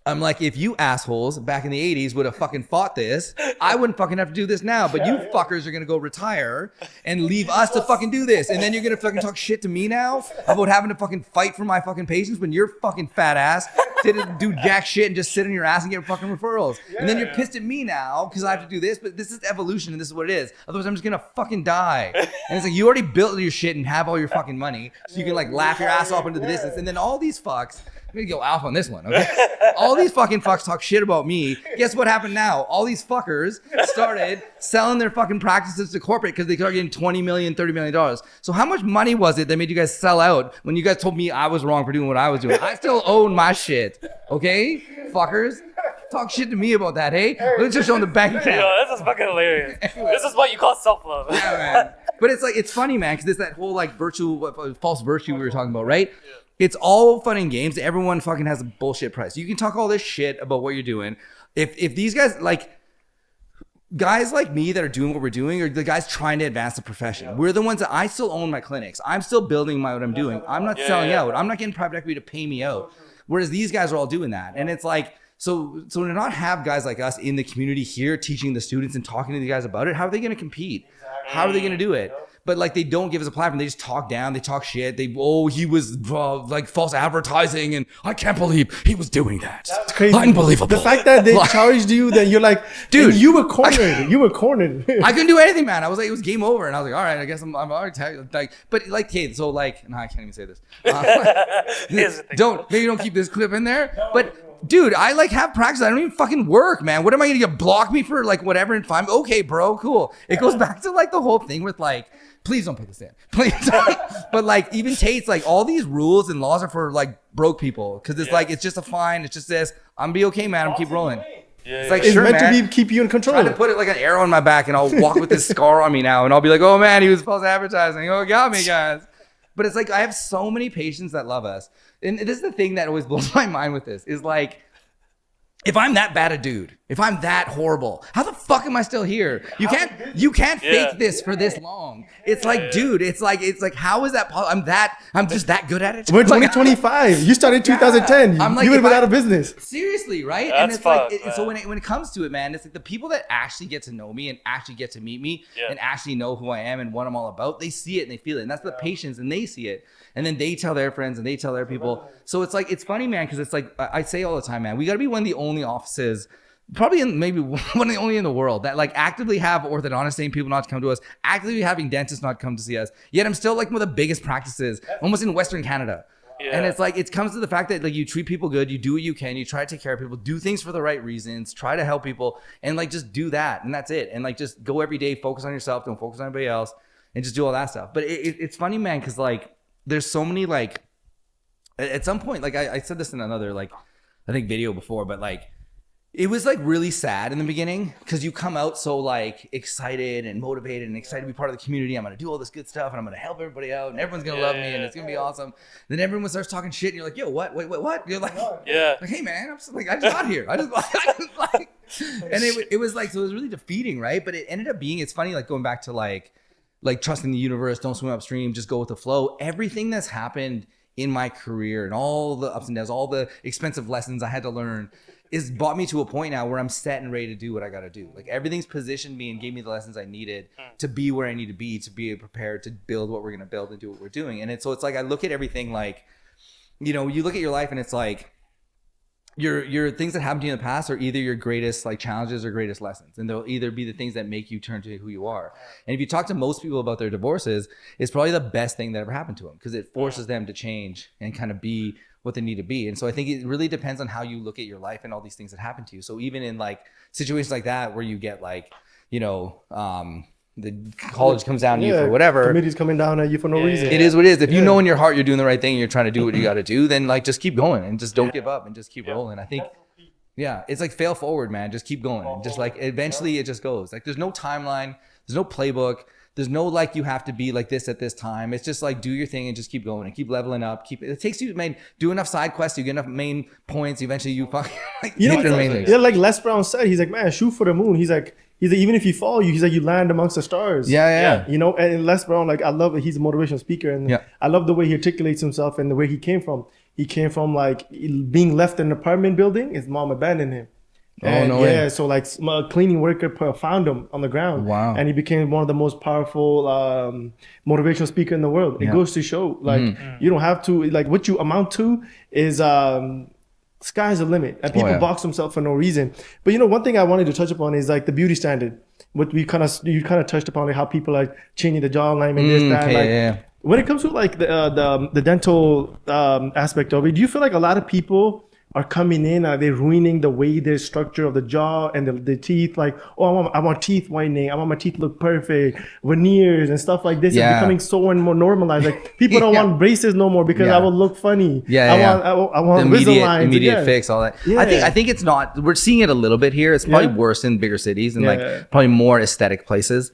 I'm like, if you assholes back in the 80s would have fucking fought this, I wouldn't fucking have to do this now. But you fuckers are going to go retire and leave us to fucking do this. And then you're going to fucking talk shit to me now about having to fucking fight for my fucking patients when your fucking fat ass didn't do jack shit and just sit on your ass and get fucking referrals. And then you're pissed at me now because I have to do this. But this is evolution and this is what it is. Otherwise, I'm just going to fucking die. And it's like, you already built your shit and have all your fucking money. So you can like laugh your ass off into the distance. And then all these fucks, I'm going to go off on this one, okay? All these fucking fucks talk shit about me. Guess what happened now? All these fuckers started selling their fucking practices to corporate because they started getting $20 million, $30 million. So how much money was it that made you guys sell out when you guys told me I was wrong for doing what I was doing? I still own my shit, okay? Fuckers. Talk shit to me about that, hey? Let's just show them the bank account. Yo, this is fucking hilarious. This is what you call self-love. Yeah, man. But it's like, it's funny, man, because it's that whole like false virtue we were talking about, right? It's all fun and games. Everyone fucking has a bullshit price. You can talk all this shit about what you're doing. If these guys like me that are doing what we're doing are the guys trying to advance the profession. We're the ones that I still own my clinics. I'm still building what I'm doing. I'm not selling out. I'm not getting private equity to pay me out. Whereas these guys are all doing that. And it's like, so to not have guys like us in the community here teaching the students and talking to the guys about it, how are they going to compete? How are they going to do it? But like they don't give us a platform. They just talk down. They talk shit. He was like false advertising, and I can't believe he was doing that. That's crazy. Unbelievable. The fact that they charged you, then you're like, dude, you were cornered. You were cornered. I couldn't do anything, man. I was like, it was game over, and I was like, all right, I guess I'm already like, but like, okay, so like, no, I can't even say this. Maybe don't keep this clip in there, but. Dude, I like have practice. I don't even fucking work, man. What am I gonna get? Block me for like whatever and fine? Okay, bro, cool. It goes back to like the whole thing with like, please don't put this in, please. But like even Tate's like all these rules and laws are for like broke people because it's like it's just a fine. It's just this. I'm gonna be okay, man. I'm keep rolling. It's like, it's sure, meant man. to keep you in control. Try to put it like an arrow in my back, and I'll walk with this scar on me now, and I'll be like, oh man, he was false advertising. Oh, got me, guys. But it's like I have so many patients that love us, and this is the thing that always blows my mind with this is like. If I'm that bad a dude, if I'm that horrible, how the fuck am I still here? You can't fake this for this long. It's like, dude, it's like, how is that possible? I'm just that good at it. We're 2025. You started in 2010. I'm like, you would have been out of business. Seriously, right? That's and it's fun, like, so when it comes to it, man, it's like the people that actually get to know me and actually get to meet me and actually know who I am and what I'm all about, they see it and they feel it. And that's the patients, and they see it. And then they tell their friends and they tell their people. So it's like, it's funny, man, because it's like, I say all the time, man, we got to be one of the only offices, probably maybe one of the only in the world that like actively have orthodontists saying people not to come to us, actively having dentists not come to see us. Yet I'm still like one of the biggest practices almost in Western Canada. And it's like, it comes to the fact that like you treat people good, you do what you can, you try to take care of people, do things for the right reasons, try to help people, and like just do that. And that's it. And like just go every day, focus on yourself, don't focus on anybody else, and just do all that stuff. But it's funny, man, because like, there's so many like at some point, like I said this in another like I think video before, but like It was like really sad in the beginning because you come out so like excited and motivated and excited to be part of the community. I'm going to do all this good stuff and I'm going to help everybody out and everyone's going to love me and it's going to be awesome. Then everyone starts talking shit and you're like, yo, what? Wait, what? You're like, like, hey man, I'm just like, I just got here. I just like, and it was like, so it was really defeating, right? But it ended up being, it's funny, like going back to like trusting the universe, don't swim upstream, just go with the flow. Everything that's happened in my career and all the ups and downs, all the expensive lessons I had to learn is brought me to a point now where I'm set and ready to do what I got to do. Like everything's positioned me and gave me the lessons I needed to be where I need to be prepared to build what we're going to build and do what we're doing. And so it's like, I look at everything like, you know, you look at your life and it's like your things that happened to you in the past are either your greatest like challenges or greatest lessons. And they'll either be the things that make you turn to who you are. And if you talk to most people about their divorces, it's probably the best thing that ever happened to them because it forces them to change and kind of be what they need to be. And so I think it really depends on how you look at your life and all these things that happen to you. So even in like situations like that where you get like, you know, the college comes down to you for whatever. Committee's coming down at you for no reason. It is what it is. If you know in your heart you're doing the right thing and you're trying to do what you got to do, then like just keep going and just don't give up and just keep rolling. I think, it's like fail forward, man. Just keep going. And just like eventually it just goes. Like there's no timeline. There's no playbook. There's no like you have to be like this at this time. It's just like do your thing and just keep going and keep leveling up. It takes you, man, do enough side quests, you get enough main points, eventually you fucking like, you know, like Les Brown said, he's like, man, shoot for the moon. He's like even if you fall, he's like you land amongst the stars. Yeah. You know, and Les Brown, like I love it. He's a motivational speaker, and I love the way he articulates himself and the way he came from. He came from like being left in an apartment building. His mom abandoned him. And way. So like a cleaning worker found him on the ground. Wow. And he became one of the most powerful motivational speaker in the world. It goes to show like you don't have to, like what you amount to is sky's the limit. And people box themselves for no reason. But you know, one thing I wanted to touch upon is like the beauty standard. What you kind of touched upon, like how people are changing the jaw alignment, this, that. When it comes to like the dental aspect of it, do you feel like a lot of people are coming in, are they ruining the way the structure of the jaw and the teeth? Like, oh, I want teeth whitening. I want my teeth to look perfect. Veneers and stuff like this is becoming so and more normalized. Like people don't want braces no more because I will look funny. I want immediate fix, all that. I think it's not. We're seeing it a little bit here. It's probably worse in bigger cities and like probably more aesthetic places.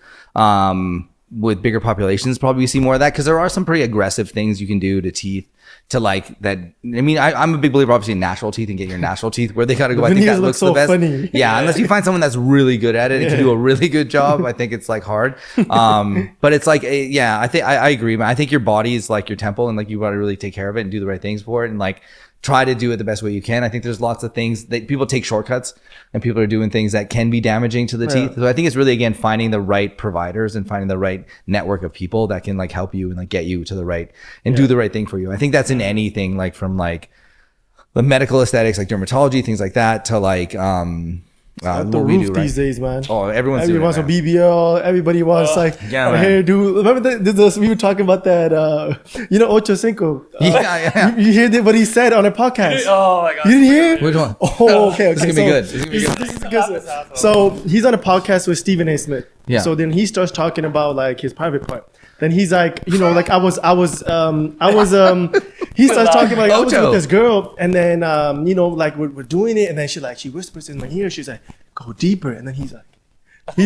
With bigger populations, probably we see more of that because there are some pretty aggressive things you can do to teeth to like that. I mean, I'm a big believer, obviously, in natural teeth and get your natural teeth where they gotta go. I think that looks so the best. Funny. Yeah, unless you find someone that's really good at it and can do a really good job, I think it's like hard. But it's like, I think I agree, man. I think your body is like your temple, and like you gotta really take care of it and do the right things for it, and like try to do it the best way you can. I think there's lots of things that people take shortcuts and people are doing things that can be damaging to the teeth. So I think it's really, again, finding the right providers and finding the right network of people that can like help you and like get you to the right and do the right thing for you. I think that's in anything, like from like the medical aesthetics, like dermatology, things like that, to like, the roof these days, man. Oh, everyone wants a BBL. Everybody wants like a hairdo. Remember we were talking about that, you know, Ocho Cinco. You hear what he said on a podcast? Oh my god! You didn't hear? Which one? Oh, okay. This is gonna be good. So he's on a podcast with Stephen A. Smith. Yeah. So then he starts talking about like his private part. Then he's like, you know, like he starts talking about like, I was with this girl, and then you know, like we're doing it, and then she whispers in my ear, she's like, go deeper, and then he's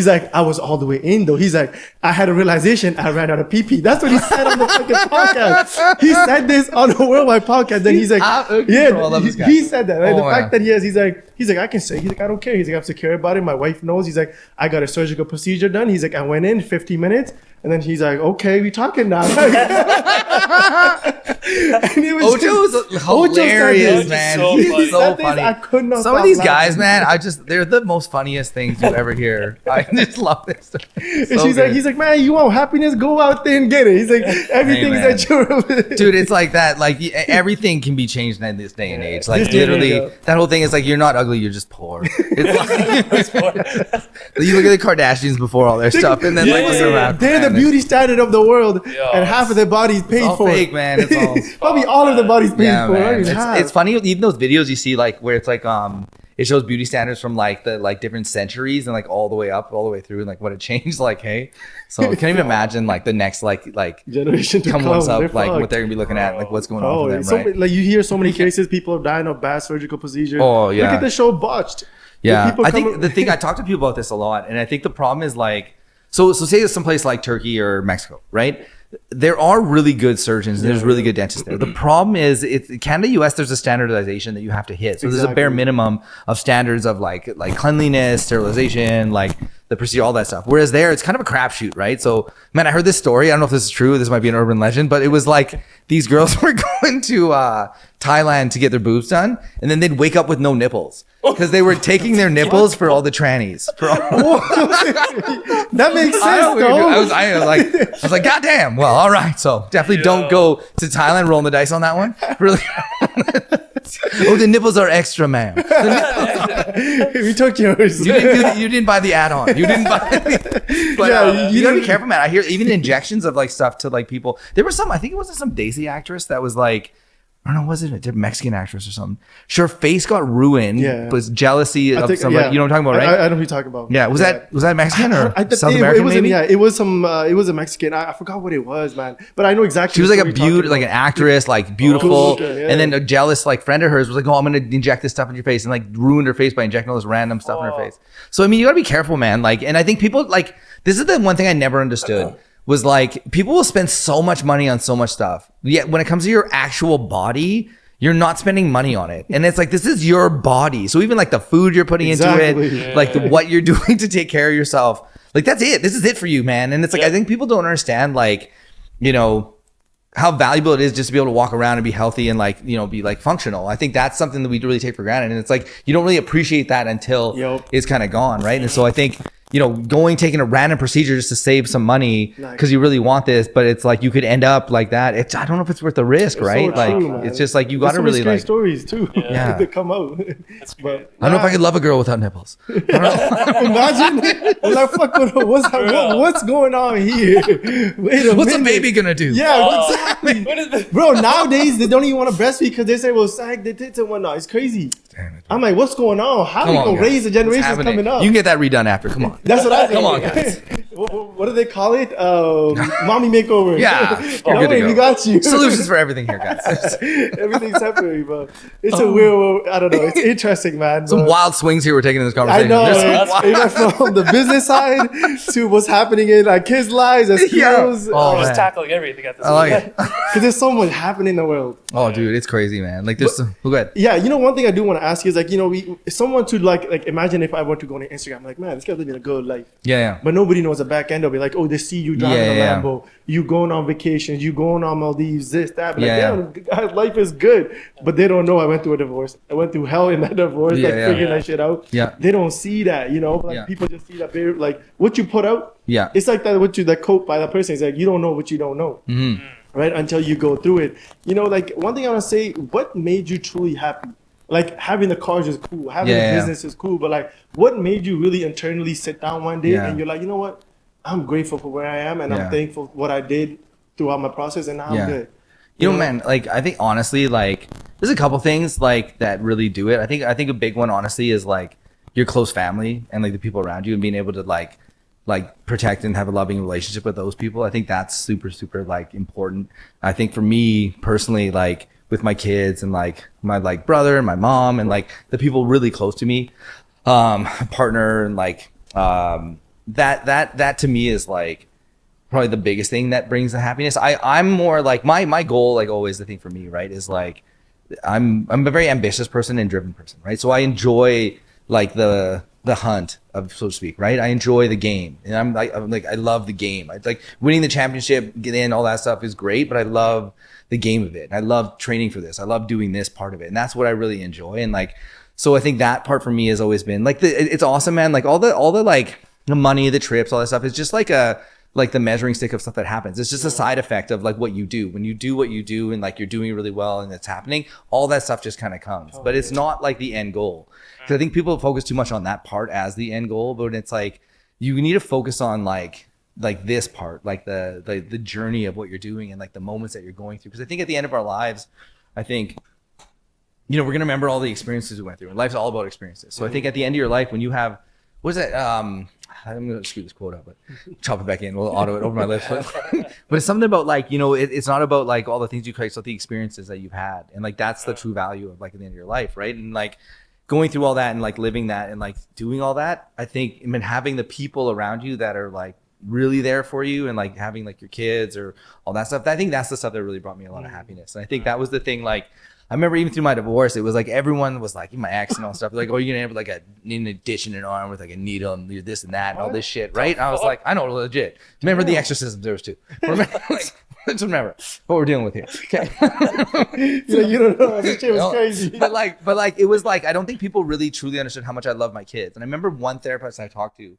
like, I was all the way in though. He's like, I had a realization, I ran out of pee. That's what he said on the fucking podcast. He said this on the worldwide podcast. Then he's like, he said that. Right? The fact that he's like, I can say, he's like, I don't care. He's like, I'm secure about it. My wife knows. He's like, I got a surgical procedure done. He's like, I went in 15 minutes. And then he's like, okay, we talking now. And it was Ocho's hilarious, man. He's so funny. I couldn't know. Some of these guys, man, they're the most funniest things you ever hear. I just love this. And he's like, man, you want happiness? Go out there and get it. He's like, everything's at your dude, it's like that. Like everything can be changed in this day and age. Like literally, that whole thing is like, you're not ugly, you're just poor. It's like, you look at the Kardashians before all their stuff, and then like look around. They're the beauty standard of the world, and half of their bodies paid it's all for. Fake, man. It's all probably all of the bodies paid for. Man. It's funny, even those videos you see like where it's like it shows beauty standards from like the like different centuries and like all the way through and like what it changed. Like, hey, so I can't even imagine like the next like generation to come up, like what they're gonna be looking at, like what's going on for them, right? Like you hear so many cases, people are dying of bad surgical procedures. Oh yeah. Look at the show Botched. Yeah, People I come- think the thing I talk to people about this a lot, and I think the problem is like, so say it's someplace like Turkey or Mexico, right? There are really good surgeons and there's really good dentists there. The problem is it's Canada, US, there's a standardization that you have to hit. So there's a bare minimum of standards of like cleanliness, sterilization, like the procedure, all that stuff. Whereas there, it's kind of a crapshoot, right? So, man, I heard this story. I don't know if this is true. This might be an urban legend, but it was like these girls were going to Thailand to get their boobs done, and then they'd wake up with no nipples because they were taking their nipples for all the trannies. That makes sense, though. I was like, God damn. Well, all right. So definitely don't go to Thailand rolling the dice on that one. Really. Oh, the nipples are extra, ma'am. We took yours. You didn't buy the add-on. You didn't buy it. But Yeah, you gotta be careful, man. I hear even injections of like stuff to like people. There was some, I think it was some Daisy actress that was like, I don't know, was it a Mexican actress or something? Her face got ruined, but it's jealousy of somebody. You know what I'm talking about, right? I know who you're talking about. Yeah, was that Mexican or South American? Maybe. Yeah, it was it was a Mexican. I forgot what it was, man. But I know exactly. She was like a beauty, like an actress, like beautiful, and then a yeah. jealous like friend of hers was like, "Oh, I'm gonna inject this stuff in your face," and like ruined her face by injecting all this random stuff in her face. So I mean, you gotta be careful, man. Like, and I think people like this is the one thing I never understood. Was like people will spend so much money on so much stuff. Yet when it comes to your actual body, you're not spending money on it. And it's like, this is your body. So even like the food you're putting into it, like what you're doing to take care of yourself, like that's it. This is it for you, man. And it's like, I think people don't understand like, you know, how valuable it is just to be able to walk around and be healthy and like, you know, be like functional. I think that's something that we really take for granted. And it's like, you don't really appreciate that until it's kind of gone. Right. And so I think, you know, taking a random procedure just to save some money because you really want this, but it's like you could end up like that. I don't know if it's worth the risk, right? So like, true, it's just like you got to really like stories too. Yeah, that come out. But I don't know if I could love a girl without nipples. Imagine, like, fuck, what's going on here? Wait a What's minute. a baby gonna do? Yeah, exactly. Bro, nowadays they don't even want to breastfeed because they say, well, sag the tits and whatnot. It's crazy. Damn it. I'm like, what's going on? How are we gonna raise the generations coming up? You can get that redone after. Come on. That's what I think. Come on, guys. What do they call it? Mommy makeover. Yeah. Don't worry, we got you. Solutions for everything here, guys. Everything's temporary, but it's a weird, I don't know. It's interesting, man. Some wild swings here we're taking in this conversation. I know. Even from the business side to what's happening in our kids' lives as heroes. We're just tackling everything at this I like it. Because there's so much happening in the world. Oh, dude, it's crazy, man. Like, there's go ahead. Yeah, you know, one thing I do want to ask you is like, you know, someone to like imagine if I were to go on Instagram, like, man, this guy's living a good life. Yeah. But nobody knows the back end. They'll be like, oh, they see you driving a Lambo, you going on vacations, you going on Maldives, this, that. But like, damn, life is good. But they don't know I went through a divorce. I went through hell in that divorce, figuring that shit out. Yeah. They don't see that, you know. Like people just see that, like what you put out. Yeah. It's like that quote by that person is like, you don't know what you don't know. Mm-hmm. Right? Until you go through it. You know, like one thing I want to say, what made you truly happy? Like having the cars is cool, having the business is cool, but like what made you really internally sit down one day and you're like, you know what? I'm grateful for where I am and I'm thankful for what I did throughout my process and now I'm good. You know, man, like I think honestly, like there's a couple things like that really do it. I think a big one honestly is like your close family and like the people around you and being able to like protect and have a loving relationship with those people. I think that's super, super like important. I think for me personally, like with my kids and like my like brother and my mom and like the people really close to me, partner and like that to me is like probably the biggest thing that brings the happiness. I'm more like my goal, like always the thing for me, right, is like I'm a very ambitious person and driven person, right? So I enjoy like the hunt of, so to speak, right? I enjoy the game and I'm like I love the game. I like winning the championship, get in, all that stuff is great, but I love the game of it. I love training for this. I love doing this part of it. And that's what I really enjoy. And like, so I think that part for me has always been like, it's awesome, man. Like all the like the money, the trips, all that stuff is just like the measuring stick of stuff that happens. It's just a side effect of like what you do. When you do what you do and like you're doing really well and it's happening, all that stuff just kind of comes. But it's not like the end goal. Because I think people focus too much on that part as the end goal. But it's like you need to focus on like this part, like the journey of what you're doing and like the moments that you're going through. Because I think at the end of our lives, I think, you know, we're gonna remember all the experiences we went through. And life's all about experiences. So I think at the end of your life, when you have, what is that? I'm gonna screw this quote up, but chop it back in. We'll auto it over my lips. But it's something about like, you know, it's not about like all the things you create, it's about the experiences that you've had, and like that's the true value of like at the end of your life, right? And like going through all that and like living that and like doing all that, I think, I mean, having the people around you that are like really there for you and like having like your kids or all that stuff, I think that's the stuff that really brought me a lot of happiness. And I think that was the thing, like, I remember even through my divorce, it was like everyone was like, my ex and all stuff, like, oh, you're gonna have like an addition in an arm with like a needle and this and that and all this shit, right? And I was like, I know, legit. Remember the exorcisms there was too. Remember, like, just remember what we're dealing with here. Okay. You don't know. This shit was crazy. But like, it was like, I don't think people really truly understood how much I love my kids. And I remember one therapist I talked to,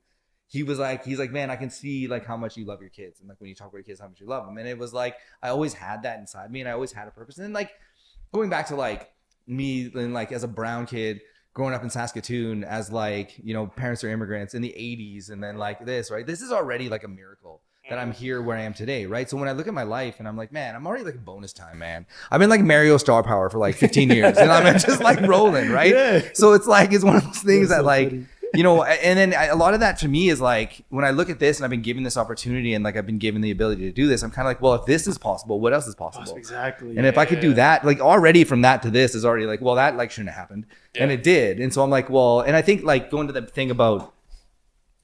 he's like, man, I can see like how much you love your kids. And like when you talk about your kids, how much you love them. And it was like, I always had that inside me and I always had a purpose. And then like, going back to like me and like as a brown kid growing up in Saskatoon as like, you know, parents are immigrants in the 80s and then like this, right? This is already like a miracle that I'm here where I am today, right? So when I look at my life and I'm like, man, I'm already like bonus time, man. I've been like Mario Star Power for like 15 years and I'm just like rolling, right? Yeah. So it's like, it's one of those things that like, you know, and then a lot of that to me is like, when I look at this and I've been given this opportunity and like I've been given the ability to do this, I'm kind of like, well, if this is possible, what else is possible? Exactly. And if I could do that, like already from that to this is already like, well, that like shouldn't have happened. Yeah. And it did. And so I'm like, well, and I think like going to the thing about,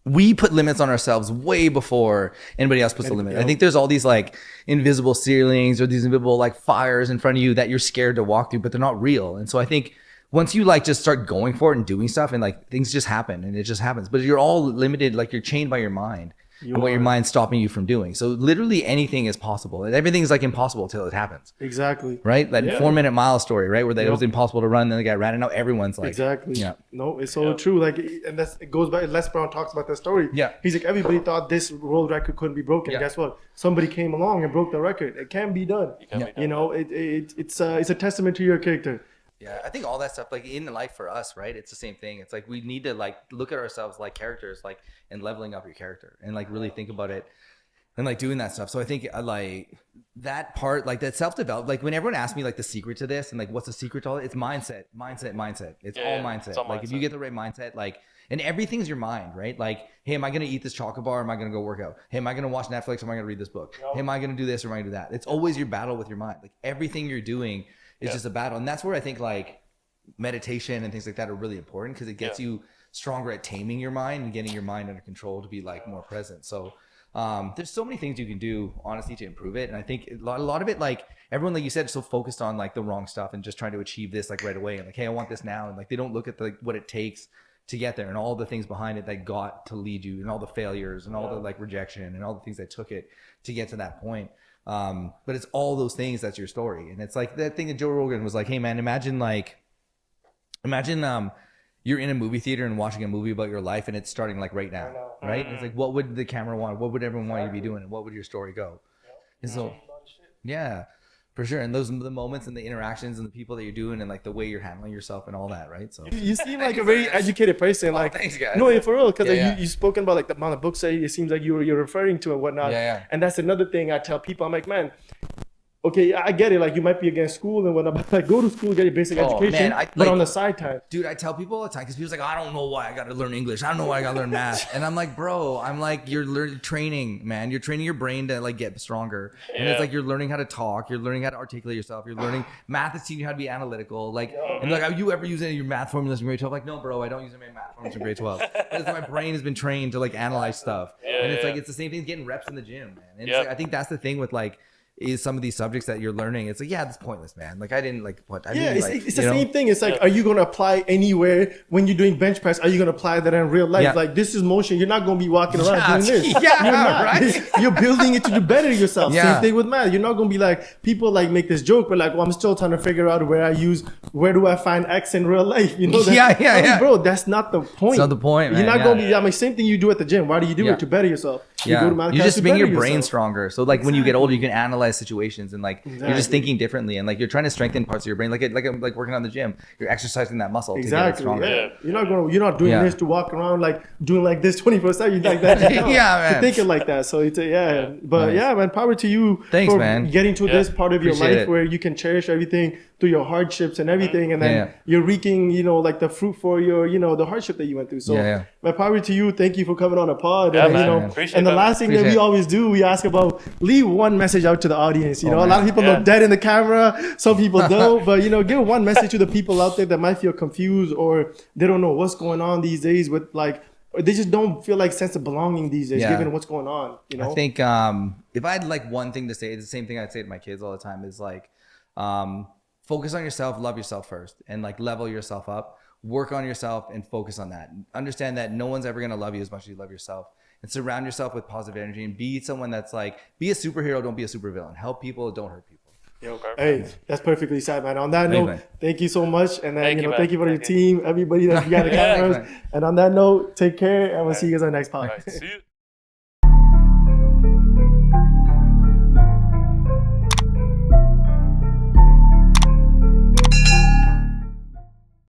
we put limits on ourselves way before anybody else puts the limit. I think there's all these like invisible ceilings or these invisible like fires in front of you that you're scared to walk through, but they're not real. And so I think once you like just start going for it and doing stuff and like things just happen and it just happens, but you're all limited, like you're chained by your mind and what your mind's stopping you from doing. So literally anything is possible and everything's like impossible until it happens. Exactly. Right? That 4-minute mile story, right? Where it was impossible to run, then the guy ran and now everyone's like. Exactly. Yeah. No, it's so true. Like, and that's, it goes back, Les Brown talks about that story. Yeah. He's like, everybody thought this world record couldn't be broken. Yeah. Guess what? Somebody came along and broke the record. It can be done. You know, it's a testament to your character. Yeah, I think all that stuff, like in life for us, right? It's the same thing. It's like we need to like look at ourselves like characters, like and leveling up your character and like really think about it and like doing that stuff. So I think like that part, like that self-develop, like when everyone asks me like the secret to this and like what's the secret to all it, it's mindset. It's all mindset. It's all like mindset. If you get the right mindset, like, and everything's your mind, right? Like, hey, am I going to eat this chocolate bar or am I going to go work out? Hey, am I going to watch Netflix or am I going to read this book? Hey, am I going to do this or am I going to do that? It's always your battle with your mind. Like everything you're doing is just a battle. And that's where I think like meditation and things like that are really important because it gets you stronger at taming your mind and getting your mind under control to be like more present. So there's so many things you can do honestly to improve it. And I think a lot of it, like everyone, like you said, is so focused on like the wrong stuff and just trying to achieve this like right away. And like, hey, I want this now. And like, they don't look at the, what it takes to get there and all the things behind it that got to lead you and all the failures and all the like rejection and all the things that took it to get to that point. But it's all those things that's your story. And it's like that thing that Joe Rogan was like, hey man, imagine you're in a movie theater and watching a movie about your life and it's starting like right now, right? And it's like, what would the camera want? What would everyone want you to be doing? And what would your story go? And so, yeah, for sure. And those are the moments and the interactions and the people that you're doing and like the way you're handling yourself and all that, right? So you seem like a very educated person. Like, thanks, guys. No, for real, because you spoken about like the amount of books that it seems like you're referring to and whatnot. And that's another thing I tell people. I'm like, man, okay, I get it. Like you might be against school and whatnot, but like go to school, get your basic education, man, but on the side time. Dude, I tell people all the time because people's like, I don't know why I got to learn English. I don't know why I got to learn math. And I'm like, bro, you're training, man. You're training your brain to like get stronger. And it's like you're learning how to talk. You're learning how to articulate yourself. You're learning math is teaching you how to be analytical. Like, and like, have you ever used any of your math formulas in grade 12? Like, no, bro, I don't use any of my math formulas in grade 12. Because my brain has been trained to like analyze stuff. And it's like, it's the same thing as getting reps in the gym, man. And it's like, I think that's the thing with like, is some of these subjects that you're learning, it's like, yeah, that's pointless, man. Like I didn't like what I mean, it's the same thing. It's like, are you going to apply anywhere when you're doing bench press? Are you going to apply that in real life? Like this is motion. You're not going to be walking around doing this. You're not. Right? You're building it to better yourself. Same thing with math. You're not going to be like, people like make this joke, but like, well, I'm still trying to figure out where do I find X in real life? You know? Bro, that's not the point. It's not the point, man. You're not going to be, I mean, same thing you do at the gym. Why do you do it? To better yourself. You go to math you're class just making your brain stronger. So like when you get older, you can analyze situations and like you're just thinking differently and like you're trying to strengthen parts of your brain. Like working on the gym, you're exercising that muscle to get it stronger. You're not doing this to walk around like doing like this 24/7. Like that. Man. You're thinking like that. So it's man, power to you. Thanks, man. Getting to this part of your life where you can cherish everything, through your hardships and everything, and then you're reaping, you know, like the fruit for your, you know, the hardship that you went through. So, my power to you. Thank you for coming on a pod. Yeah, And, man. you know, Appreciate and the that. last thing that we always do, we ask about, leave one message out to the audience. You know, a lot of people Yeah. look dead in the camera. Some people don't, but you know, give one message to the people out there that might feel confused or they don't know what's going on these days with like, or they just don't feel like sense of belonging these days, given what's going on. You know, I think if I had like one thing to say, it's the same thing I'd say to my kids all the time is like, focus on yourself, love yourself first, and like level yourself up, work on yourself and focus on that. Understand that no one's ever going to love you as much as you love yourself, and surround yourself with positive energy and be someone that's like, be a superhero. Don't be a supervillain. Help people. Don't hurt people. Hey, that's perfectly said, man. On that Thank you, note, man. thank you so much. And then, Thank you know, you, thank you for man. your team, everybody that's behind the Yeah. cameras. And on that note, take care and we'll see you guys on the next podcast. All right, see you.